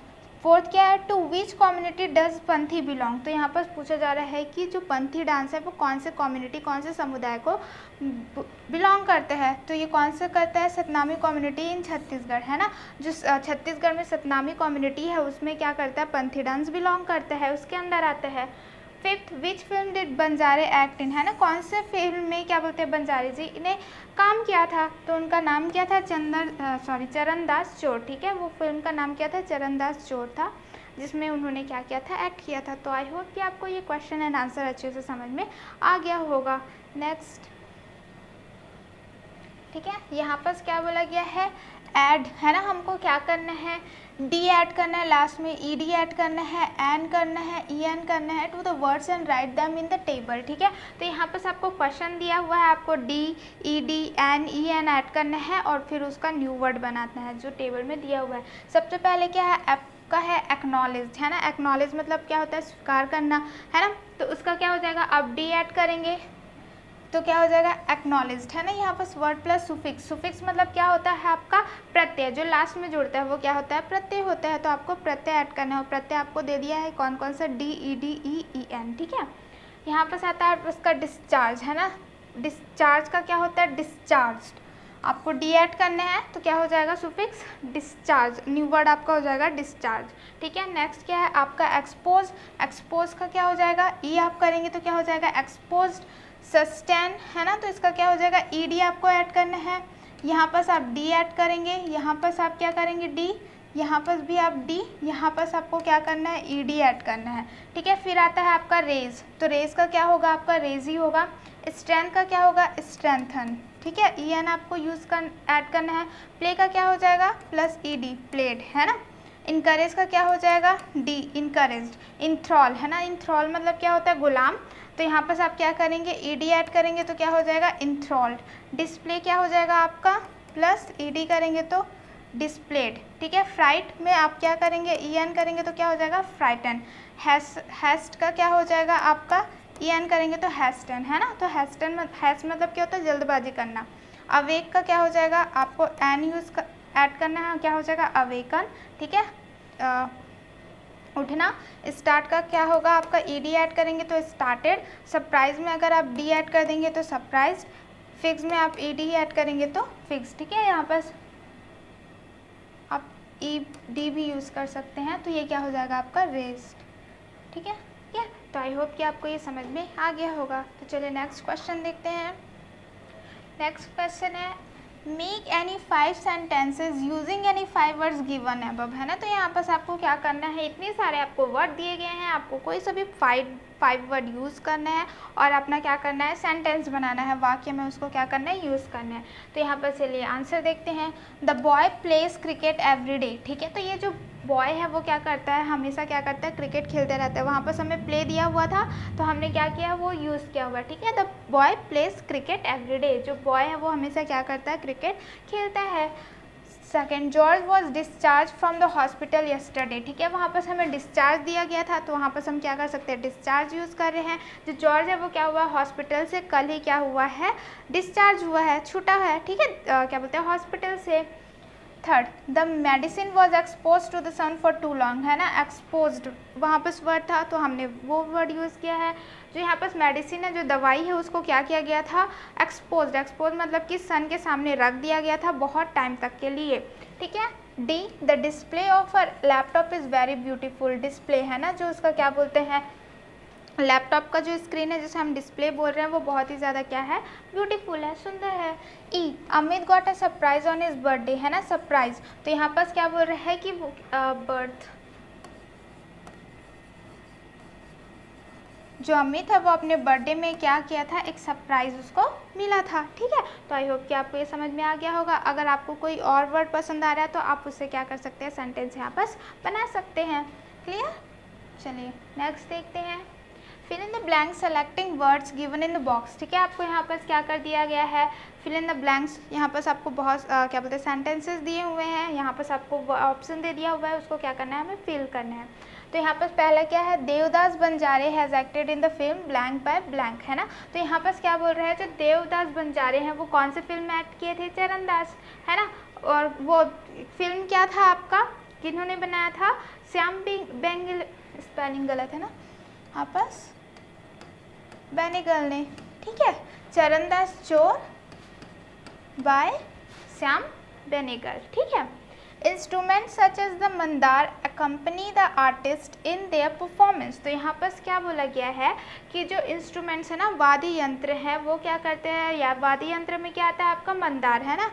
फोर्थ क्या है, to which community does Panthi belong, तो यहाँ पर पूछा जा रहा है कि जो पंथी डांस है वो कौन से कम्युनिटी, कौन से समुदाय को बिलोंग करता है। तो ये कौन से करता है, सतनामी कम्युनिटी इन छत्तीसगढ़, है ना, जो छत्तीसगढ़ में सतनामी कम्युनिटी है उसमें क्या करता है, पंथी डांस बिलोंग करता है, उसके अंदर आता है। Fifth, which film did Banjare act in, है ना, कौन से फिल्म में क्या बोलते हैं, बंजारे जी इन्हें काम किया था, तो उनका नाम क्या था, चरणदास चोर। ठीक है, वो फिल्म का नाम क्या था, चरणदास चोर था, जिसमें उन्होंने क्या किया था, एक्ट किया था। तो आई होप कि आपको ये क्वेश्चन एंड आंसर अच्छे से समझ में आ गया होगा। नेक्स्ट, ठीक है, यहाँ पर क्या बोला गया है, ऐड, है ना, हमको क्या करना है, डी ऐड करना है, लास्ट में ई डी ऐड करना है, एन करना है, ई एन करना है to the words and write them in the table. ठीक है, तो यहाँ पर आपको क्वेश्चन दिया हुआ है, आपको D E D N E N add करना है और फिर उसका न्यू वर्ड बनाना है जो टेबल में दिया हुआ है। सबसे पहले क्या है, आपका है एक्नॉलेज, है ना, एक्नॉलेज मतलब क्या होता है, स्वीकार करना, है ना। तो उसका क्या हो जाएगा, अब डी ऐड करेंगे, तो क्या हो जाएगा एक्नॉलेज्ड, है ना। यहाँ पर वर्ड प्लस सुफिक्स, सुफिक्स मतलब क्या होता है आपका प्रत्यय, जो लास्ट में जुड़ता है वो क्या होता है प्रत्यय होता है। तो आपको प्रत्यय ऐड करना है, और प्रत्यय आपको दे दिया है कौन कौन सा, D E D E E N, ठीक है। यहाँ पर आता है उसका डिस्चार्ज, है ना। डिस्चार्ज का क्या होता है डिस्चार्ज, आपको डी ऐड करने हैं तो क्या हो जाएगा सुफिक्स डिस्चार्ज, न्यू वर्ड आपका हो जाएगा डिस्चार्ज, ठीक है। नेक्स्ट क्या है आपका एक्सपोज, एक्सपोज का क्या हो जाएगा ई आप करेंगे तो क्या हो जाएगा एक्सपोज्ड। सस्टेन, है ना, तो इसका क्या हो जाएगा ई डी आपको ऐड करना है। यहाँ पर आप डी ऐड करेंगे, यहाँ पर आप क्या करेंगे डी, यहाँ पर भी आप डी, यहाँ पर आपको क्या करना है ई डी ऐड करना है, ठीक है। फिर आता है आपका रेज, तो रेज का क्या होगा आपका रेज ही होगा। स्ट्रेंथ का क्या होगा स्ट्रेंथन, ठीक है, ई एन आपको ऐड करना है। प्ले का क्या हो जाएगा प्लस ई डी प्लेड, है ना। इनकरेज का क्या हो जाएगा डी इनकरेज्ड। इंथ्रॉल, है ना, इंथ्रॉल मतलब क्या होता है गुलाम, तो यहाँ पर आप क्या करेंगे ई डी ऐड करेंगे तो क्या हो जाएगा इंथ्रॉल्ड। डिस्प्ले क्या हो जाएगा आपका प्लस ई डी करेंगे तो डिस्प्लेड, ठीक है। फ्राइट में आप क्या करेंगे ई एन करेंगे तो क्या हो जाएगा फ्राइटन। हैस्ट का क्या हो जाएगा आपका ई एन करेंगे तो हैस्टन, है ना। तो हैस्टन हैस्ट मतलब क्या होता है जल्दबाजी करना। अवेक का क्या हो जाएगा आपको एन यूज़ ऐड करना है, क्या हो जाएगा अवेकन, ठीक है, उठना। स्टार्ट का क्या होगा आपका ई डी ऐड करेंगे तो स्टार्टेड। सरप्राइज में अगर आप डी ऐड कर देंगे तो सरप्राइज। फिक्स में आप ई डी ऐड करेंगे तो फिक्स, ठीक है। यहाँ पर आप ई डी भी यूज़ कर सकते हैं, तो ये क्या हो जाएगा आपका रेस्ट, ठीक है। ठीक है, तो आई होप कि आपको ये समझ में आ गया होगा। तो चलिए नेक्स्ट क्वेश्चन देखते हैं। नेक्स्ट क्वेश्चन है make any 5 sentences using any 5 words given above, है ना। तो यहाँ पर आपको क्या करना है, इतने सारे आपको वर्ड दिए गए हैं, आपको कोई सा भी 5 वर्ड यूज़ करना है और अपना क्या करना है सेंटेंस बनाना है, वाक्य में उसको क्या करना है यूज़ करना है। तो यहाँ पर चलिए आंसर देखते हैं। The boy pledge cricket every day, ठीक है। तो ये जो बॉय है वो क्या करता है हमेशा क्या करता है क्रिकेट खेलते रहता है। वहाँ पर हमें प्ले दिया हुआ था तो हमने क्या किया वो यूज़ किया हुआ, ठीक है। The boy pledge cricket every day, जो बॉय है वो हमेशा क्या करता है क्रिकेट खेलता है। Second, George was discharge from the hospital yesterday, ठीक है। वहाँ पर हमें डिस्चार्ज दिया गया था तो वहाँ पर हम क्या कर सकते हैं डिस्चार्ज यूज़ कर रहे हैं। जो जॉर्ज है वो क्या हुआ हॉस्पिटल से कल ही क्या हुआ है डिस्चार्ज हुआ है, छूटा है, ठीक है, क्या बोलते हैं हॉस्पिटल से। Third, the medicine was exposed to the sun for too long, है ना। एक्सपोज्ड वहाँ पर वर्ड था तो हमने वो वर्ड यूज़ किया है। जो यहाँ पर मेडिसिन है जो दवाई है उसको क्या किया गया था एक्सपोज, एक्सपोज मतलब कि सन के सामने रख दिया गया था बहुत टाइम तक के लिए, ठीक है। D, the display of a laptop is very beautiful, display है ना जो उसका क्या बोलते हैं लैपटॉप का जो स्क्रीन है जिसे हम डिस्प्ले बोल रहे हैं वो बहुत ही ज़्यादा क्या है ब्यूटीफुल है, सुंदर है। ई, Amit got a surprise on his birthday, है ना सरप्राइज, तो यहाँ पर क्या बोल रहे हैं कि वो बर्थ जो अमित है वो अपने बर्थडे में क्या किया था एक सरप्राइज उसको मिला था, ठीक है। तो आई होप कि आपको ये समझ में आ गया होगा। अगर आपको कोई और वर्ड पसंद आ रहा है तो आप उससे क्या कर सकते हैं सेंटेंस यहाँ पर बना सकते हैं, क्लियर। चलिए नेक्स्ट देखते हैं। Fill in the blank selecting words given in the box, ठीक है। आपको यहाँ पर क्या कर दिया गया है फिल इन द ब्लैंक्स, यहाँ पर आपको बहुत क्या बोलते हैं सेंटेंसेस दिए हुए हैं, यहाँ पर आपको ऑप्शन दे दिया हुआ है उसको क्या करना है हमें फिल करना है। तो यहाँ पर पहला क्या है Devdas Banjare has acted in the film blank by blank, है ना। तो यहाँ पर क्या बोल रहे हैं जो देवदास बंजारे हैं वो कौन से फिल्म में एक्ट किए थे चरणदास, है ना। और वो फिल्म क्या था आपका किन्होंने बनाया था श्याम बेंगल, स्पेलिंग गलत है ना आपस बेनेगल ने, ठीक है। चरणदास चोर बाय श्याम बेनेगल, ठीक है। Instrument such as the mandar accompany the artist in their performance, तो यहाँ पर क्या बोला गया है कि जो इंस्ट्रूमेंट्स है ना वाद्य यंत्र है वो क्या करते हैं या वाद्य यंत्र में क्या आता है आपका मंदार, है ना,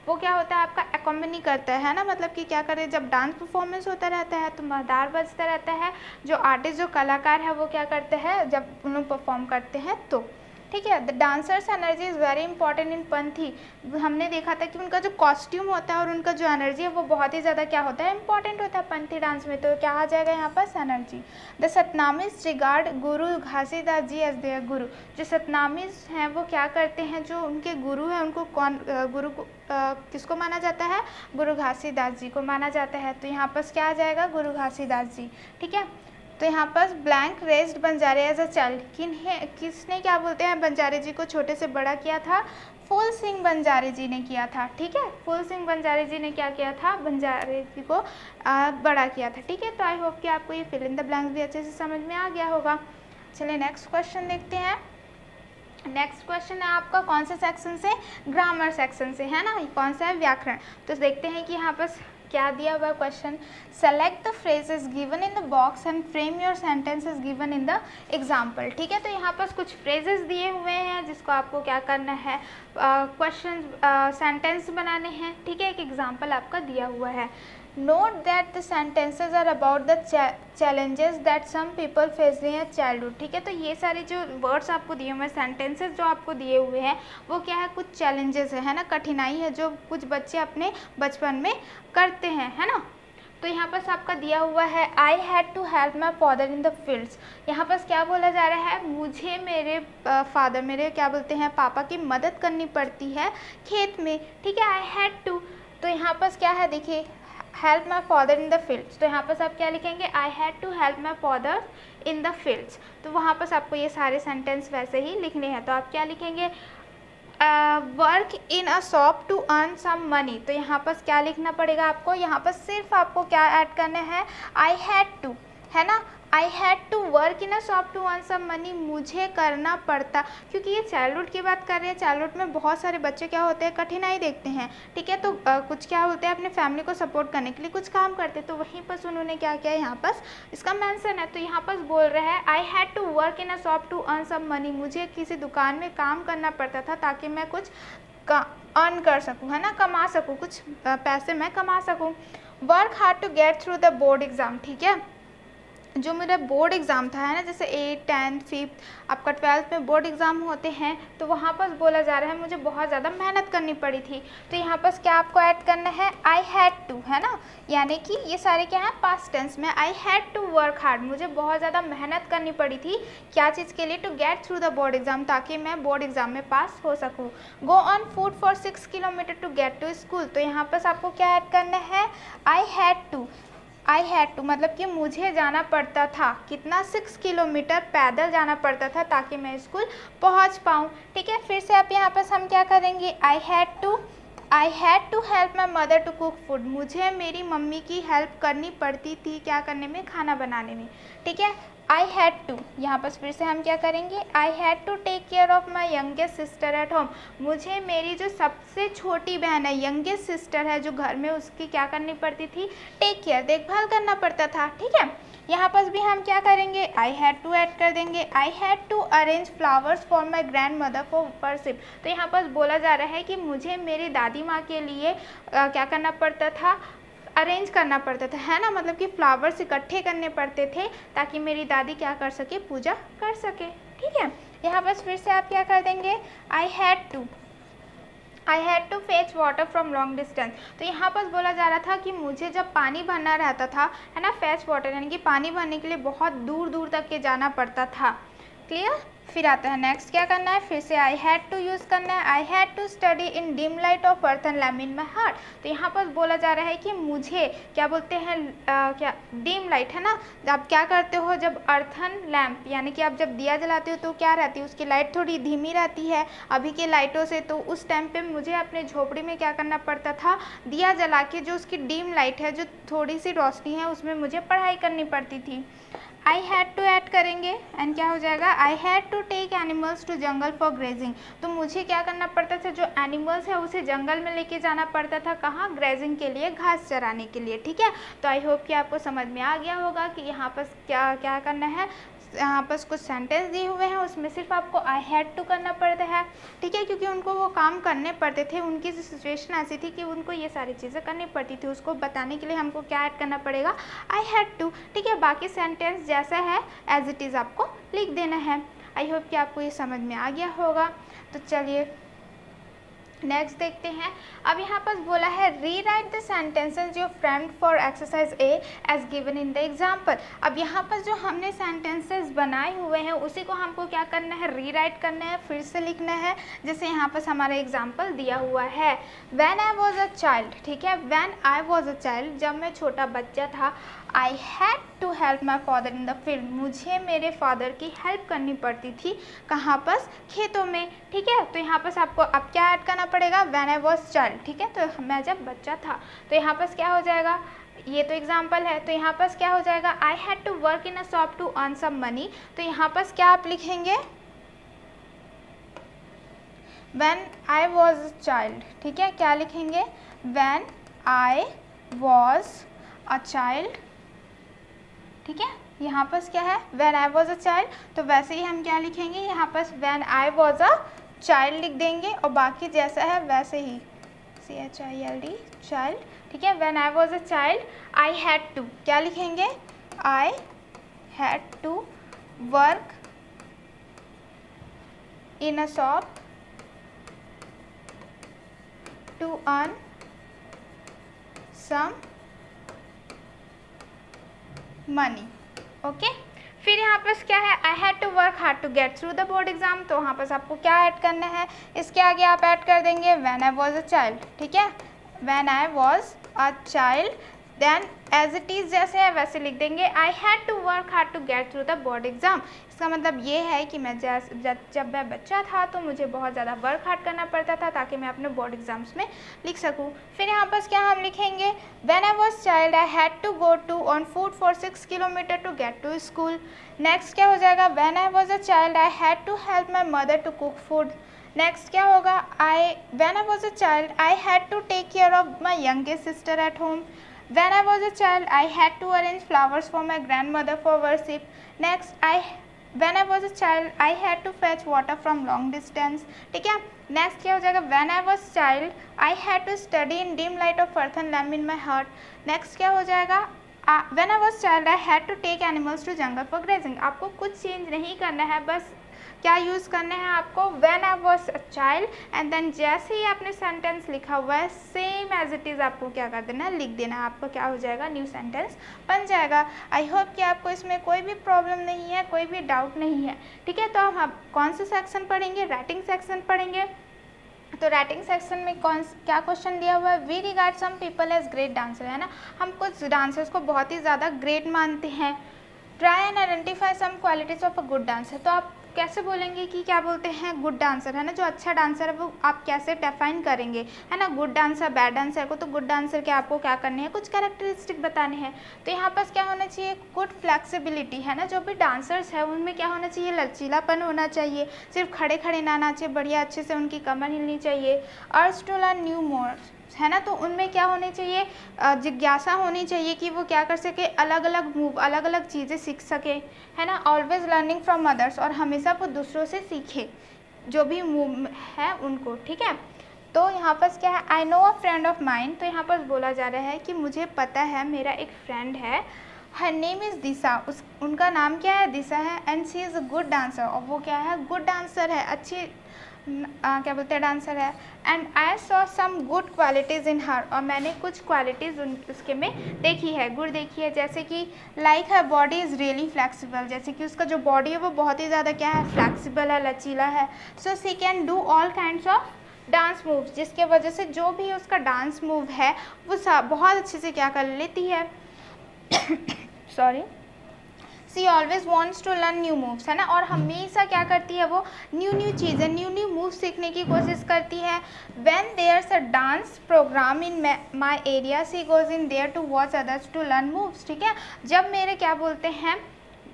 वो क्या होता है आपका अकम्पनी करता है ना, मतलब कि क्या करे जब डांस परफॉर्मेंस होता रहता है तो मंदार बजता रहता है, जो आर्टिस्ट जो कलाकार है वो क्या करते हैं जब उन लोग परफॉर्म करते हैं तो, ठीक है। The dancer's energy is very important in Panthi, हमने देखा था कि उनका जो कॉस्ट्यूम होता है और उनका जो एनर्जी है वो बहुत ही ज़्यादा क्या होता है इंपॉर्टेंट होता है पंथी डांस में, तो क्या आ जाएगा यहाँ पर energy. The सतनामीज regard Guru Ghasidas ji as there गुरु, जो सतनामीज हैं वो क्या करते हैं जो उनके गुरु हैं उनको कौन गुरु को किसको माना जाता है गुरु घासीदास जी को माना जाता है, तो यहाँ पर क्या आ जाएगा गुरु घासीदास जी, ठीक है। तो यहाँ पर blank raised Banjare as a child, किसने क्या बोलते हैं बंजारे जी को छोटे से बड़ा किया था? फूल सिंह बंजारे जी ने किया था। ठीक है, फूल सिंह बंजारे जी ने क्या किया था? बंजारे जी को बड़ा किया था। ठीक है, तो आई होप कि आपको ये फिल इन द ब्लैंक्स भी अच्छे से समझ में आ गया होगा। चलिए नेक्स्ट क्वेश्चन देखते हैं। नेक्स्ट क्वेश्चन है आपका कौन से सेक्शन से? ग्रामर सेक्शन से, है ना। कौन सा है? व्याकरण। तो देखते हैं कि यहाँ पर क्या दिया हुआ question. Select the phrases given in the box and frame your sentences given in the example. ठीक है, तो यहाँ पर कुछ फ्रेजेस दिए हुए हैं जिसको आपको क्या करना है? क्वेश्चन सेंटेंस बनाने हैं। ठीक है, एक एग्जाम्पल आपका दिया हुआ है। Note that the sentences are about the challenges that some people face in their childhood। ठीक है, तो ये सारे जो वर्ड्स आपको दिए हुए हैं, सेंटेंसेस जो आपको दिए हुए हैं, वो क्या है? कुछ चैलेंजेस है ना, कठिनाई है जो कुछ बच्चे अपने बचपन में करते हैं, है ना। तो यहाँ पर आपका दिया हुआ है I had to help my father in the fields. यहाँ पर क्या बोला जा रहा है? मुझे मेरे फादर, मेरे क्या बोलते हैं, पापा की मदद करनी पड़ती है खेत में। ठीक है, आई हैड टू। तो यहाँ पर क्या है? देखिए, help my father in the fields, तो यहाँ पर आप क्या लिखेंगे? I had to help my father in the fields. तो वहाँ पर आपको ये सारे सेंटेंस वैसे ही लिखने हैं। तो आप क्या लिखेंगे? Work in a shop to earn some money. तो यहाँ पर क्या लिखना पड़ेगा आपको? यहाँ पर सिर्फ आपको क्या ऐड करना है? आई हैड टू, है ना। I had to work in a shop to earn some money, मुझे करना पड़ता, क्योंकि ये चाइल्डहुड की बात कर रहे हैं। चाइल्डहुड में बहुत सारे बच्चे क्या होते हैं? कठिनाई देखते हैं। ठीक है, तो कुछ क्या बोलते हैं? अपने फैमिली को सपोर्ट करने के लिए कुछ काम करते हैं। तो वहीं पर उन्होंने क्या किया? यहाँ पर इसका मेंशन है। तो यहाँ पर बोल रहे हैं I had to work in a shop to earn some money, मुझे किसी दुकान में काम करना पड़ता था ताकि मैं कुछ अर्न कर सकूँ, है ना, कमा सकूँ, कुछ पैसे मैं कमा सकूँ। Work hard to get through the board exam. ठीक है, जो मेरा बोर्ड एग्ज़ाम था, है ना, जैसे 8th 10th 5th आपका 12th में बोर्ड एग्ज़ाम होते हैं, तो वहाँ पर बोला जा रहा है मुझे बहुत ज़्यादा मेहनत करनी पड़ी थी। तो यहाँ पर क्या आपको ऐड करना है? आई हैड टू, है ना, यानी कि ये सारे क्या है? पास्ट टेंस में। I had to work hard, मुझे बहुत ज़्यादा मेहनत करनी पड़ी थी क्या चीज़ के लिए? To get through the board exam, ताकि मैं बोर्ड एग्ज़ाम में पास हो सकूँ। Go on foot for 6 kilometre to get to school. तो यहाँ पर आपको क्या ऐड करना है? I had to. I had to मतलब कि मुझे जाना पड़ता था कितना? 6 किलोमीटर पैदल जाना पड़ता था ताकि मैं स्कूल पहुंच पाऊं। ठीक है, फिर से आप यहाँ पर हम क्या करेंगे? I had to help my mother to cook food, मुझे मेरी मम्मी की हेल्प करनी पड़ती थी क्या करने में? खाना बनाने में। ठीक है, आई हैड टू, यहाँ पर फिर से हम क्या करेंगे? I had to take care of my youngest sister at home, मुझे मेरी जो सबसे छोटी बहन है, यंगेस्ट सिस्टर है जो घर में, उसकी क्या करनी पड़ती थी? टेक केयर, देखभाल करना पड़ता था। ठीक है, यहाँ पर भी हम क्या करेंगे? आई हैड टू ऐड कर देंगे। I had to arrange flowers for my grandmother for worship. तो यहाँ पर बोला जा रहा है कि मुझे मेरी दादी माँ के लिए क्या करना पड़ता था? अरेंज करना पड़ता था, है ना, मतलब कि फ्लावर्स इकट्ठे करने पड़ते थे ताकि मेरी दादी क्या कर सके? पूजा कर सके। ठीक है, यहाँ पर फिर से आप क्या कर देंगे? I had to fetch water from long distance. तो यहाँ पर बोला जा रहा था कि मुझे जब पानी भरना रहता था, है ना, फेच वाटर यानी कि पानी भरने के लिए बहुत दूर दूर तक के जाना पड़ता था। क्लियर? फिर आता है नेक्स्ट क्या करना है? फिर से आई हैड टू यूज़ करना है। I had to study in dim light of earthen lamp in my heart. तो यहाँ पर बोला जा रहा है कि मुझे क्या बोलते हैं? क्या डिम लाइट, है ना, आप क्या करते हो जब अर्थन लैम्प यानी कि आप जब दिया जलाते हो तो क्या रहती है? उसकी लाइट थोड़ी धीमी रहती है अभी के लाइटों से। तो उस टाइम पे मुझे अपने झोपड़ी में क्या करना पड़ता था? दिया जला के जो उसकी डिम लाइट है, जो थोड़ी सी रोशनी है, उसमें मुझे पढ़ाई करनी पड़ती थी। आई हैड टू ऐड करेंगे एंड क्या हो जाएगा? I had to take animals to jungle for grazing. तो मुझे क्या करना पड़ता था? जो एनिमल्स है उसे जंगल में लेके जाना पड़ता था। कहाँ? ग्रेजिंग के लिए, घास चराने के लिए। ठीक है, तो आई होप कि आपको समझ में आ गया होगा कि यहाँ पर क्या क्या करना है। यहाँ पर कुछ सेंटेंस दिए हुए हैं, उसमें सिर्फ आपको आई हैड टू करना पड़ता है। ठीक है, क्योंकि उनको वो काम करने पड़ते थे, उनकी सिचुएशन ऐसी थी कि उनको ये सारी चीज़ें करनी पड़ती थी। उसको बताने के लिए हमको क्या ऐड करना पड़ेगा? I had to. ठीक है, बाकी सेंटेंस जैसा है एज इट इज़ आपको लिख देना है। आई होप कि आपको ये समझ में आ गया होगा। तो चलिए नेक्स्ट देखते हैं। अब यहाँ पर बोला है rewrite the sentences your friend for exercise A as given in the example. अब यहाँ पर जो हमने सेंटेंसेस बनाए हुए हैं उसी को हमको क्या करना है, री राइट करना है, फिर से लिखना है। जैसे यहाँ पर हमारा एग्जाम्पल दिया हुआ है, when I was a child, ठीक है, when I was a child, जब मैं छोटा बच्चा था, I had to help my father in the field, मुझे मेरे फादर की हेल्प करनी पड़ती थी, कहाँ पर, खेतों में, ठीक है। तो यहाँ पर आपको अब क्या ऐड करना पड़ेगा, व्हेन आई वॉज चाइल्ड, ठीक है, तो मैं जब बच्चा था। तो यहाँ पर क्या हो जाएगा, ये तो एग्जाम्पल है, तो यहाँ पर क्या हो जाएगा, I had to work in a shop to earn some money. तो यहाँ पर क्या आप लिखेंगे, when I was a child, ठीक है, क्या लिखेंगे, when I was a child, ठीक है। यहाँ पर क्या है, when I was a child, तो वैसे ही हम क्या लिखेंगे, यहाँ पर when I was a child लिख देंगे और बाकी जैसा है वैसे ही CHILD चाइल्ड, ठीक है। When I was a child I had to, क्या लिखेंगे, I had to work in a shop to earn some money, okay. फिर यहाँ पर क्या है, I had to work hard to get through the board exam, तो वहाँ पर आपको क्या ऐड करना है, इसके आगे आप ऐड कर देंगे when I was a child, ठीक है, when I was a child, then as it is जैसे है वैसे लिख देंगे, I had to work hard to get through the board exam. इसका मतलब ये है कि मैं जब मैं बच्चा था तो मुझे बहुत ज़्यादा वर्क हार्ड करना पड़ता था ताकि मैं अपने बोर्ड एग्जाम्स में लिख सकूँ। फिर यहाँ पर क्या हम लिखेंगे, when I was child I had to go to on foot for 6 kilometre to get to school. Next क्या हो जाएगा, when I was a child I had to help my mother to cook food. Next क्या होगा, when I was a child I had to take care of my youngest sister at home. When I was a child, I had to arrange flowers for my grandmother for worship. Next, when I was a child, I had to fetch water from long distance. ठीक है। Next क्या हो जाएगा, when I was child, I had to study in dim light of earthen lamp in my heart. Next क्या हो जाएगा, when I was child, I had to take animals to jungle for grazing. आपको कुछ change नहीं करना है, बस क्या यूज़ करना है आपको, when I was a child and then जैसे ही आपने सेंटेंस लिखा हुआ है सेम एज इट इज़ आपको क्या कर देना है, लिख देना है, आपको क्या हो जाएगा, न्यू सेंटेंस बन जाएगा। आई होप कि आपको इसमें कोई भी प्रॉब्लम नहीं है, कोई भी डाउट नहीं है, ठीक है। तो हम कौन सा सेक्शन पढ़ेंगे, राइटिंग सेक्शन पढ़ेंगे। तो राइटिंग सेक्शन में क्या क्वेश्चन दिया हुआ है, we regard some people as great dancer, है ना, हम कुछ डांसर्स को बहुत ही ज़्यादा ग्रेट मानते हैं। Try and identify some qualities of a good dancer, तो आप कैसे बोलेंगे कि क्या बोलते हैं गुड डांसर, है ना, जो अच्छा डांसर है वो आप कैसे डिफाइन करेंगे, है ना, गुड डांसर बैड डांसर को। तो गुड डांसर के आपको क्या करने हैं, कुछ कैरेक्टरिस्टिक बताने हैं। तो यहाँ पर क्या होना चाहिए, गुड फ्लेक्सिबिलिटी, है ना, जो भी डांसर्स है उनमें क्या होना चाहिए, लचीलापन होना चाहिए, सिर्फ खड़े खड़े ना नाचे, बढ़िया अच्छे से उनकी कमर हिलनी चाहिए। Urge to learn new modes, है ना, तो उनमें क्या होनी चाहिए, जिज्ञासा होनी चाहिए कि वो क्या कर सके, अलग अलग मूव, अलग अलग चीज़ें सीख सके, है ना। ऑलवेज लर्निंग फ्रॉम अदर्स, और हमेशा वो दूसरों से सीखे जो भी मूव है उनको, ठीक है। तो यहाँ पर क्या है, I know a friend of mine, तो यहाँ पर बोला जा रहा है कि मुझे पता है, मेरा एक फ्रेंड है, हर नेम इज़ दिशा, उनका नाम क्या है, दिशा है, and she is a good dancer, और वो क्या है, गुड डांसर है, अच्छी क्या बोलते हैं डांसर है। And I saw some good qualities in her, और मैंने कुछ क्वालिटीज़ उसके में देखी है, गुड देखी है, जैसे कि like her body is really flexible, जैसे कि उसका जो बॉडी है वो बहुत ही ज़्यादा क्या है, फ्लेक्सिबल है, लचीला है। So she can do all kinds of dance moves, जिसके वजह से जो भी उसका डांस मूव है वो बहुत अच्छे से क्या कर लेती है sorry, she always wants to learn new moves, है ना, और हमेशा क्या करती है वो न्यू चीज़ें, न्यू मूव सीखने की कोशिश करती है। When there's a dance programme in my area she goes in there to watch others to learn moves, ठीक है। जब मेरे क्या बोलते हैं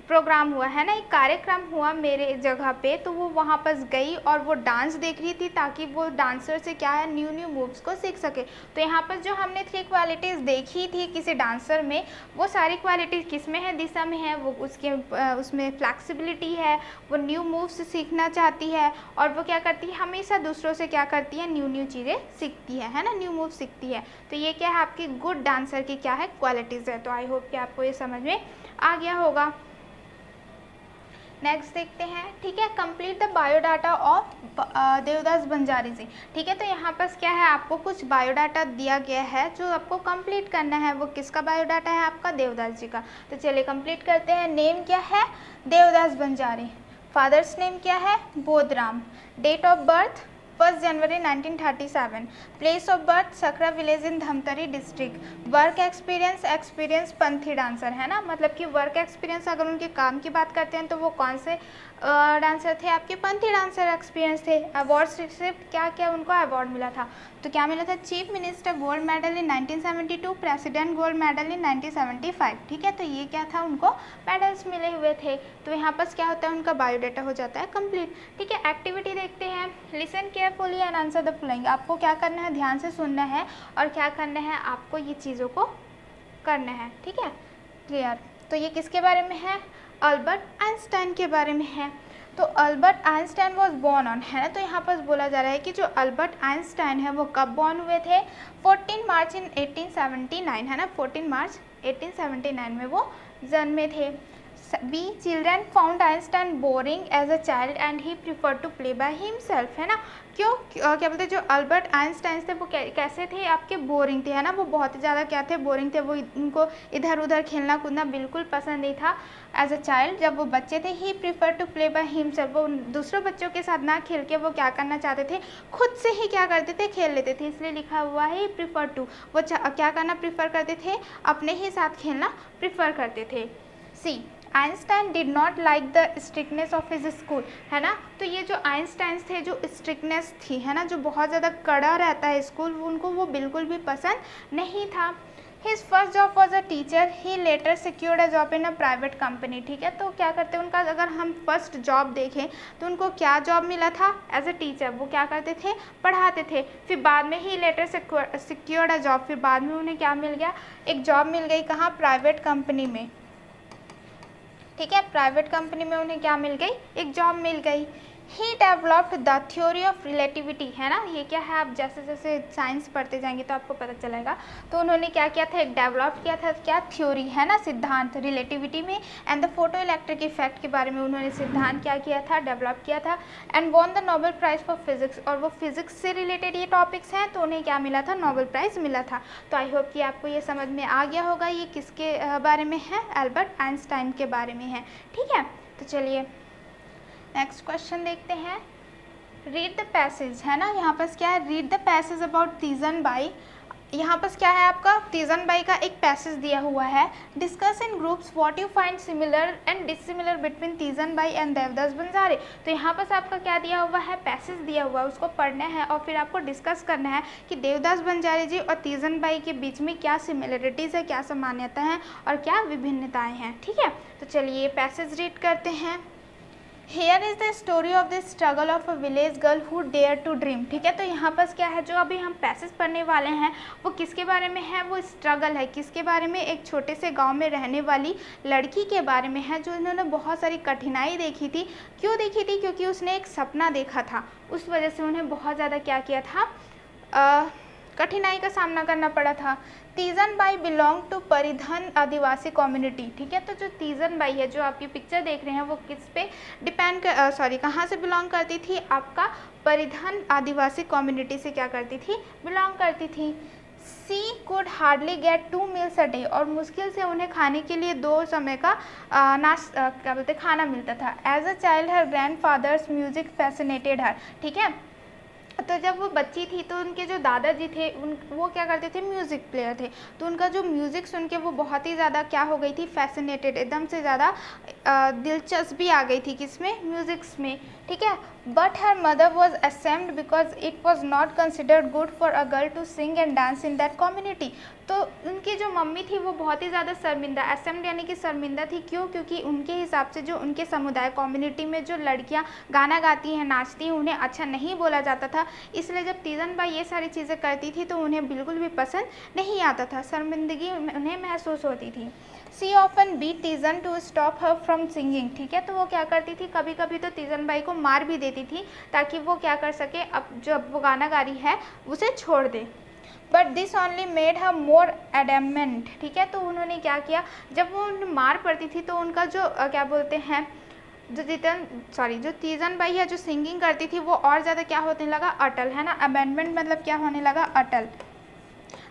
प्रोग्राम हुआ, है ना, एक कार्यक्रम हुआ मेरे जगह पे, तो वो वहाँ पर गई और वो डांस देख रही थी ताकि वो डांसर से क्या है, न्यू मूव्स को सीख सके। तो यहाँ पर जो हमने 3 क्वालिटीज़ देखी थी किसी डांसर में, वो सारी क्वालिटीज़ किस में है, दिशा में है। वो उसमें फ्लैक्सिबिलिटी है, वो न्यू मूव्स सीखना चाहती है, और वो क्या करती है, हमेशा दूसरों से क्या करती है, न्यू चीज़ें सीखती है ना, न्यू मूव सीखती है। तो ये क्या है, आपकी गुड डांसर की क्या है, क्वालिटीज़ है। तो आई होप कि आपको ये समझ में आ गया होगा। नेक्स्ट देखते हैं, ठीक है। Complete the biodata of Devdas Banjari ji, ठीक है। तो यहाँ पर क्या है, आपको कुछ बायोडाटा दिया गया है जो आपको कंप्लीट करना है। वो किसका बायोडाटा है? आपका देवदास जी का। तो चलिए कंप्लीट करते हैं। नेम क्या है? देवदास बंजारी। फादर्स नेम क्या है? Bodhram. Date of birth 1 January 1937। Place of birth Sakra village in Dhamtari district. Work experience Panthi dancer, है ना। मतलब कि वर्क एक्सपीरियंस अगर उनके काम की बात करते हैं तो वो कौन से डांसर थे? आपके पंथी डांसर एक्सपीरियंस थे। अवार्ड्स रिसिप्ट, क्या क्या उनको अवार्ड मिला था? तो क्या मिला था? Chief minister gold medal in 1972, president gold medal in 1975, ठीक है। तो ये क्या था? उनको मेडल्स मिले हुए थे। तो यहाँ पर क्या होता है? उनका बायोडाटा हो जाता है कंप्लीट, ठीक है। एक्टिविटी देखते हैं। Listen carefully and answer the following. आपको क्या करना है? ध्यान से सुनना है और क्या करना है? आपको ये चीज़ों को करना है, ठीक है। क्लियर? तो ये किसके बारे में है? अल्बर्ट आइंस्टाइन के बारे में है। तो Albert Einstein was born on, है ना। तो यहाँ पर बोला जा रहा है कि जो अल्बर्ट आइंस्टाइन है वो कब बॉर्न हुए थे? 14 मार्च इन 1879, है ना। 14 मार्च 1879 में वो जन्मे थे। Be children found Einstein boring as a child and he prefer to play by himself, है ना। क्यों? क्या बोलते हैं, जो अल्बर्ट आइंस्टाइन थे वो कैसे थे? आपके बोरिंग थे, है ना। वो बहुत ही ज़्यादा क्या थे? बोरिंग थे। वो उनको इधर उधर खेलना कूदना बिल्कुल पसंद नहीं था एज अ चाइल्ड, जब वो बच्चे थे। He prefer to play by himself, वो दूसरों बच्चों के साथ ना खेल के वो क्या करना चाहते थे? खुद से ही क्या करते थे? खेल लेते थे। इसलिए लिखा हुआ है प्रीफर टू। वो क्या करना प्रीफर करते थे? अपने ही साथ खेलना प्रीफर करते थे। See Einstein did not like the strictness of his school, है ना। तो ये जो आइंस्टाइन थे, जो स्ट्रिक्टनेस थी, है ना, जो बहुत ज़्यादा कड़ा रहता है स्कूल, उनको वो बिल्कुल भी पसंद नहीं था। His first job was a teacher, he later secured a job in a private company, ठीक है। तो क्या करते हैं? उनका अगर हम फर्स्ट जॉब देखें तो उनको क्या जॉब मिला था? As a teacher. वो क्या करते थे? पढ़ाते थे। फिर बाद में he later secured a job, फिर बाद में उन्हें क्या मिल गया? एक जॉब मिल गई। कहाँ? प्राइवेट कंपनी में, ठीक है। प्राइवेट कंपनी में उन्हें क्या मिल गई? एक जॉब मिल गई। He developed the theory of relativity, है ना। ये क्या है? आप जैसे जैसे साइंस पढ़ते जाएंगे तो आपको पता चलेगा। तो उन्होंने क्या किया था? एक डेवलप किया था, क्या? थ्योरी, है ना, सिद्धांत रिलेटिविटी में। And the photo electric effect के बारे में उन्होंने सिद्धांत क्या किया था? डेवलप किया था। And won the Nobel prize for physics, और वो फिजिक्स से रिलेटेड ये टॉपिक्स हैं, तो उन्हें क्या मिला था? नोबेल प्राइज़ मिला था। तो आई होप कि आपको ये समझ में आ गया होगा ये किसके बारे में है? अल्बर्ट आइंस्टाइन के बारे में है, ठीक है। तो चलिए नेक्स्ट क्वेश्चन देखते हैं। रीड द पैसेज, है ना। यहाँ पर क्या है? Read the passage about Teejan Bai. यहाँ पर क्या है? आपका तीजन बाई का एक पैसेज दिया हुआ है। Discuss in groups what you find similar and dissimilar between Teejan Bai and Devdas Banjare. तो यहाँ पर आपका क्या दिया हुआ है? पैसेज दिया हुआ है, उसको पढ़ना है और फिर आपको डिस्कस करना है कि देवदास बंजारे जी और तीजन बाई के बीच में क्या सिमिलरिटीज़ है, क्या समानता है और क्या विभिन्नताएँ हैं, ठीक है। तो चलिए पैसेज रीड करते हैं। Here is the story of the struggle of a village girl who dare to dream, ठीक है। तो यहाँ पर क्या है? जो अभी हम पैसेज पढ़ने वाले हैं वो किसके बारे में है? वो स्ट्रगल है। किसके बारे में? एक छोटे से गांव में रहने वाली लड़की के बारे में है, जो इन्होंने बहुत सारी कठिनाई देखी थी। क्यों देखी थी? क्योंकि उसने एक सपना देखा था, उस वजह से उन्हें बहुत ज़्यादा क्या किया था? कठिनाई का सामना करना पड़ा था। Teejan Bai belong to Pardhi Adivasi community, ठीक है। तो जो तीजन बाई है, जो आपकी पिक्चर देख रहे हैं, वो किस पे डिपेंड कहाँ से बिलोंग करती थी? आपका परिधन आदिवासी कम्युनिटी से क्या करती थी? बिलोंग करती थी। She could hardly get 2 meals a day, और मुश्किल से उन्हें खाने के लिए 2 समय का क्या बोलते खाना मिलता था। As a child her grandfather's music fascinated her, ठीक है। तो जब वो बच्ची थी तो उनके जो दादाजी थे वो क्या करते थे? म्यूज़िक प्लेयर थे। तो उनका जो म्यूज़िक सुन के वो बहुत ही ज़्यादा क्या हो गई थी? फैसिनेटेड, एकदम से ज़्यादा दिलचस्पी आ गई थी किसमें? म्यूज़िक्स में, ठीक है। But her mother was ashamed because it was not considered good for a girl to sing and dance in that community. तो उनकी जो मम्मी थी वो बहुत ही ज़्यादा शर्मिंदा, असेम्ड यानी कि शर्मिंदा थी। क्यों? क्योंकि उनके हिसाब से जो उनके समुदाय कम्युनिटी में जो लड़कियां गाना गाती हैं, नाचती हैं, उन्हें अच्छा नहीं बोला जाता था। इसलिए जब तीजन बाई ये सारी चीज़ें करती थी तो उन्हें बिल्कुल भी पसंद नहीं आता था, शर्मिंदगी उन्हें महसूस होती थी। She often beat Teejan to stop her from singing, ठीक है। तो वो क्या करती थी? कभी कभी तो तीजन बाई को मार भी देती थी ताकि वो क्या कर सके, अब जब वो गाना गा रही है उसे छोड़ दे। But this only made her more adamant, ठीक है। तो उन्होंने क्या किया? जब वो उन्हें मार पड़ती थी तो उनका जो क्या बोलते हैं जो तीजन बाई है जो सिंगिंग करती थी वो और ज़्यादा क्या होने लगा, अटल, है ना। अमेंडमेंट मतलब क्या होने लगा, अटल।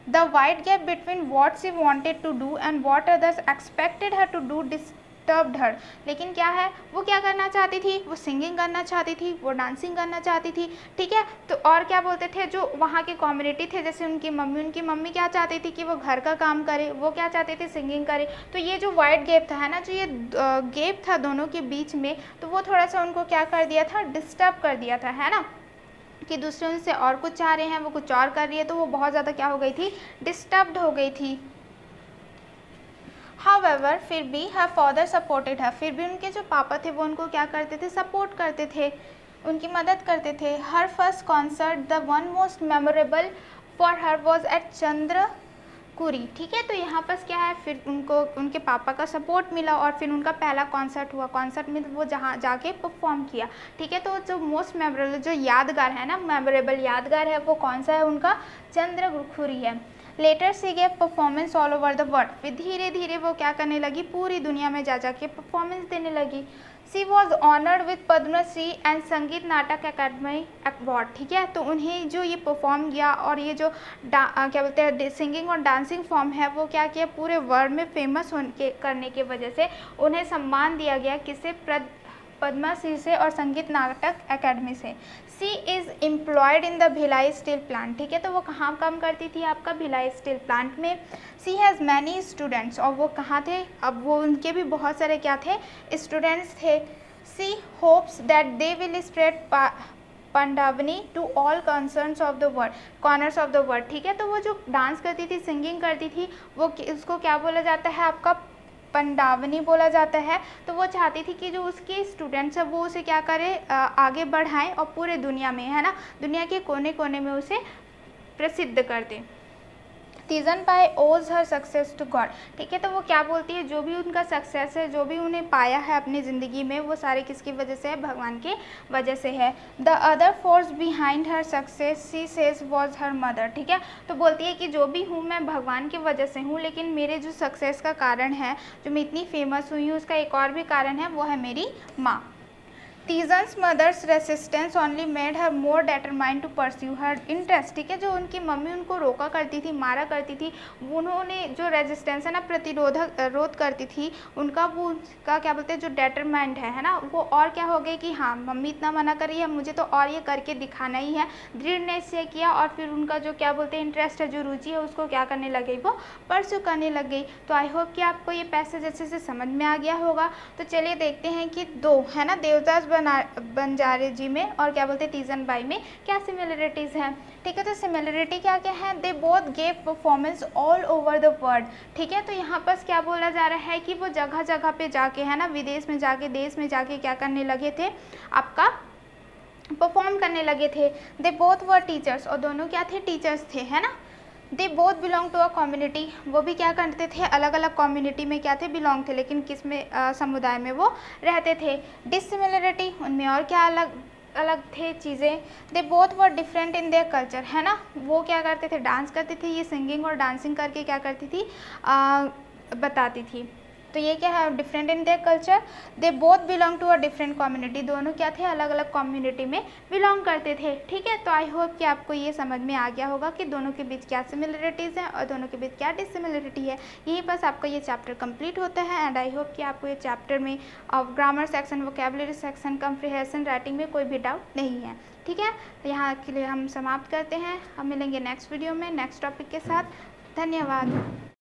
The wide gap between what she wanted to do and what others expected her to do disturbed her. लेकिन क्या है, वो क्या करना चाहती थी, वो सिंगिंग करना चाहती थी, वो डांसिंग करना चाहती थी, ठीक है। तो और क्या बोलते थे, जो वहाँ की कम्युनिटी थे, जैसे उनकी मम्मी क्या चाहती थी कि वो घर का काम करे, वो क्या चाहती थी, सिंगिंग करे। तो ये जो वाइड गैप था, है ना, जो ये गैप था दोनों के बीच में, तो वो थोड़ा सा उनको क्या कर दिया था, डिस्टर्ब कर दिया था, है ना, कि दूसरे उनसे और कुछ चाह रहे हैं, वो कुछ और कर रही है, तो वो बहुत ज़्यादा क्या हो गई थी, डिस्टर्ब्ड हो गई थी। However, फिर भी her father supported her, फिर भी उनके जो पापा थे वो उनको क्या करते थे, सपोर्ट करते थे, उनकी मदद करते थे। Her first concert, the one most memorable for her was at चंद्रकुरी, ठीक है। तो यहाँ पर क्या है, फिर उनको उनके पापा का सपोर्ट मिला और फिर उनका पहला कॉन्सर्ट हुआ, कॉन्सर्ट में वो जहाँ जाके परफॉर्म किया, ठीक है। तो जो मोस्ट मेमोरेबल, जो यादगार है ना, मेमोरेबल यादगार है, वो कौन सा है उनका, चंद्रकुरी है। Later she gave performance all over the world, फिर धीरे धीरे वो क्या करने लगी, पूरी दुनिया में जा के परफॉर्मेंस देने लगी। She was honoured with Padmashri and Sangeet Natak academy award, ठीक है। तो उन्हें जो ये परफॉर्म किया और ये जो क्या बोलते हैं सिंगिंग और डांसिंग फॉर्म है, वो क्या किया, पूरे वर्ल्ड में फेमस करने की वजह से उन्हें सम्मान दिया गया, किसे, पद्मश्री से और संगीत नाटक अकेडमी से। She is employed in the Bhilai steel plant, ठीक है। तो वो कहाँ काम करती थी, आपका भिलाई स्टील प्लांट में। सी हैज़ मैनी स्टूडेंट्स, और वो कहाँ थे, अब वो उनके भी बहुत सारे क्या थे, स्टूडेंट्स थे। She hopes that they will spread Pandavani to all corners of the world, ठीक है। तो वो जो डांस करती थी, सिंगिंग करती थी, वो उसको क्या बोला जाता है, आपका पंडावनी बोला जाता है। तो वो चाहती थी कि जो उसके स्टूडेंट्स हैं वो उसे क्या करें, आगे बढ़ाएं और पूरे दुनिया में, है ना, दुनिया के कोने कोने में उसे प्रसिद्ध कर दें। तीजन बाई ओज हर सक्सेस टू गॉड, ठीक है। तो वो क्या बोलती है, जो भी उनका सक्सेस है, जो भी उन्हें पाया है अपनी ज़िंदगी में, वो सारे किसकी वजह से है, भगवान के वजह से है। The other force behind her success she says was her mother, ठीक है। तो बोलती है कि जो भी हूँ मैं भगवान की वजह से हूँ, लेकिन मेरे जो सक्सेस का कारण है, जो मैं इतनी फेमस हुई हूँ, उसका एक और भी कारण है, वो है मेरी माँ। Teejan's mother's resistance only made her more determined to pursue her interest, ठीक है। जो उनकी मम्मी उनको रोका करती थी, मारा करती थी, उन्होंने जो रेजिस्टेंस है ना, रोध करती थी उनका, वो उनका क्या बोलते हैं, जो डेटरमाइंड है ना, वो और क्या हो गई कि हाँ मम्मी इतना मना कर रही है, मुझे तो और ये करके दिखाना ही है, दृढ़ निश्चय किया। और फिर उनका जो क्या बोलते हैं इंटरेस्ट है, जो रुचि है, उसको क्या करने लग गई, वो परस्यू करने लग गई। तो आई होप कि आपको ये पैसेज अच्छे से समझ में आ गया होगा। तो चलिए देखते हैं कि दो है ना, देवदास बंजारे जी में और क्या बोलते हैं तीजन बाई में क्या सिमिलरिटीज़ हैं, ठीक है। तो सिमिलरिटी क्या क्या है, they both gave performance all over the world, ठीक है। तो यहाँ पर क्या बोला जा रहा है कि वो जगह जगह पे जाके, है ना, विदेश में जाके, देश में जाके क्या करने लगे थे, आपका परफॉर्म करने लगे थे। दे बोथ वर टीचर्स, और दोनों क्या थे, टीचर्स थे, है ना। They both belong to a community, वो भी क्या करते थे, अलग अलग कम्युनिटी में क्या थे, बिलोंग थे, लेकिन किस में, समुदाय में वो रहते थे। डिसिमिलरिटी, उनमें और क्या अलग अलग थे चीज़ें। They both were different in their culture, है ना। वो क्या करते थे, डांस करते थे, ये सिंगिंग और डांसिंग करके क्या करती थी, बताती थी। तो ये क्या है, different in their culture. They both belong to a different community, दोनों क्या थे, अलग अलग कम्युनिटी में बिलोंग करते थे, ठीक है। तो आई होप कि आपको ये समझ में आ गया होगा कि दोनों के बीच क्या सिमिलरिटीज़ हैं और दोनों के बीच क्या डिसिमिलरिटी है। यहीं बस आपका ये चैप्टर कंप्लीट होता है। एंड आई होप कि आपको ये चैप्टर में grammar section, vocabulary section, comprehension, writing में कोई भी डाउट नहीं है, ठीक है। तो यहाँ के लिए हम समाप्त करते हैं, हम मिलेंगे नेक्स्ट वीडियो में नेक्स्ट टॉपिक के साथ। धन्यवाद।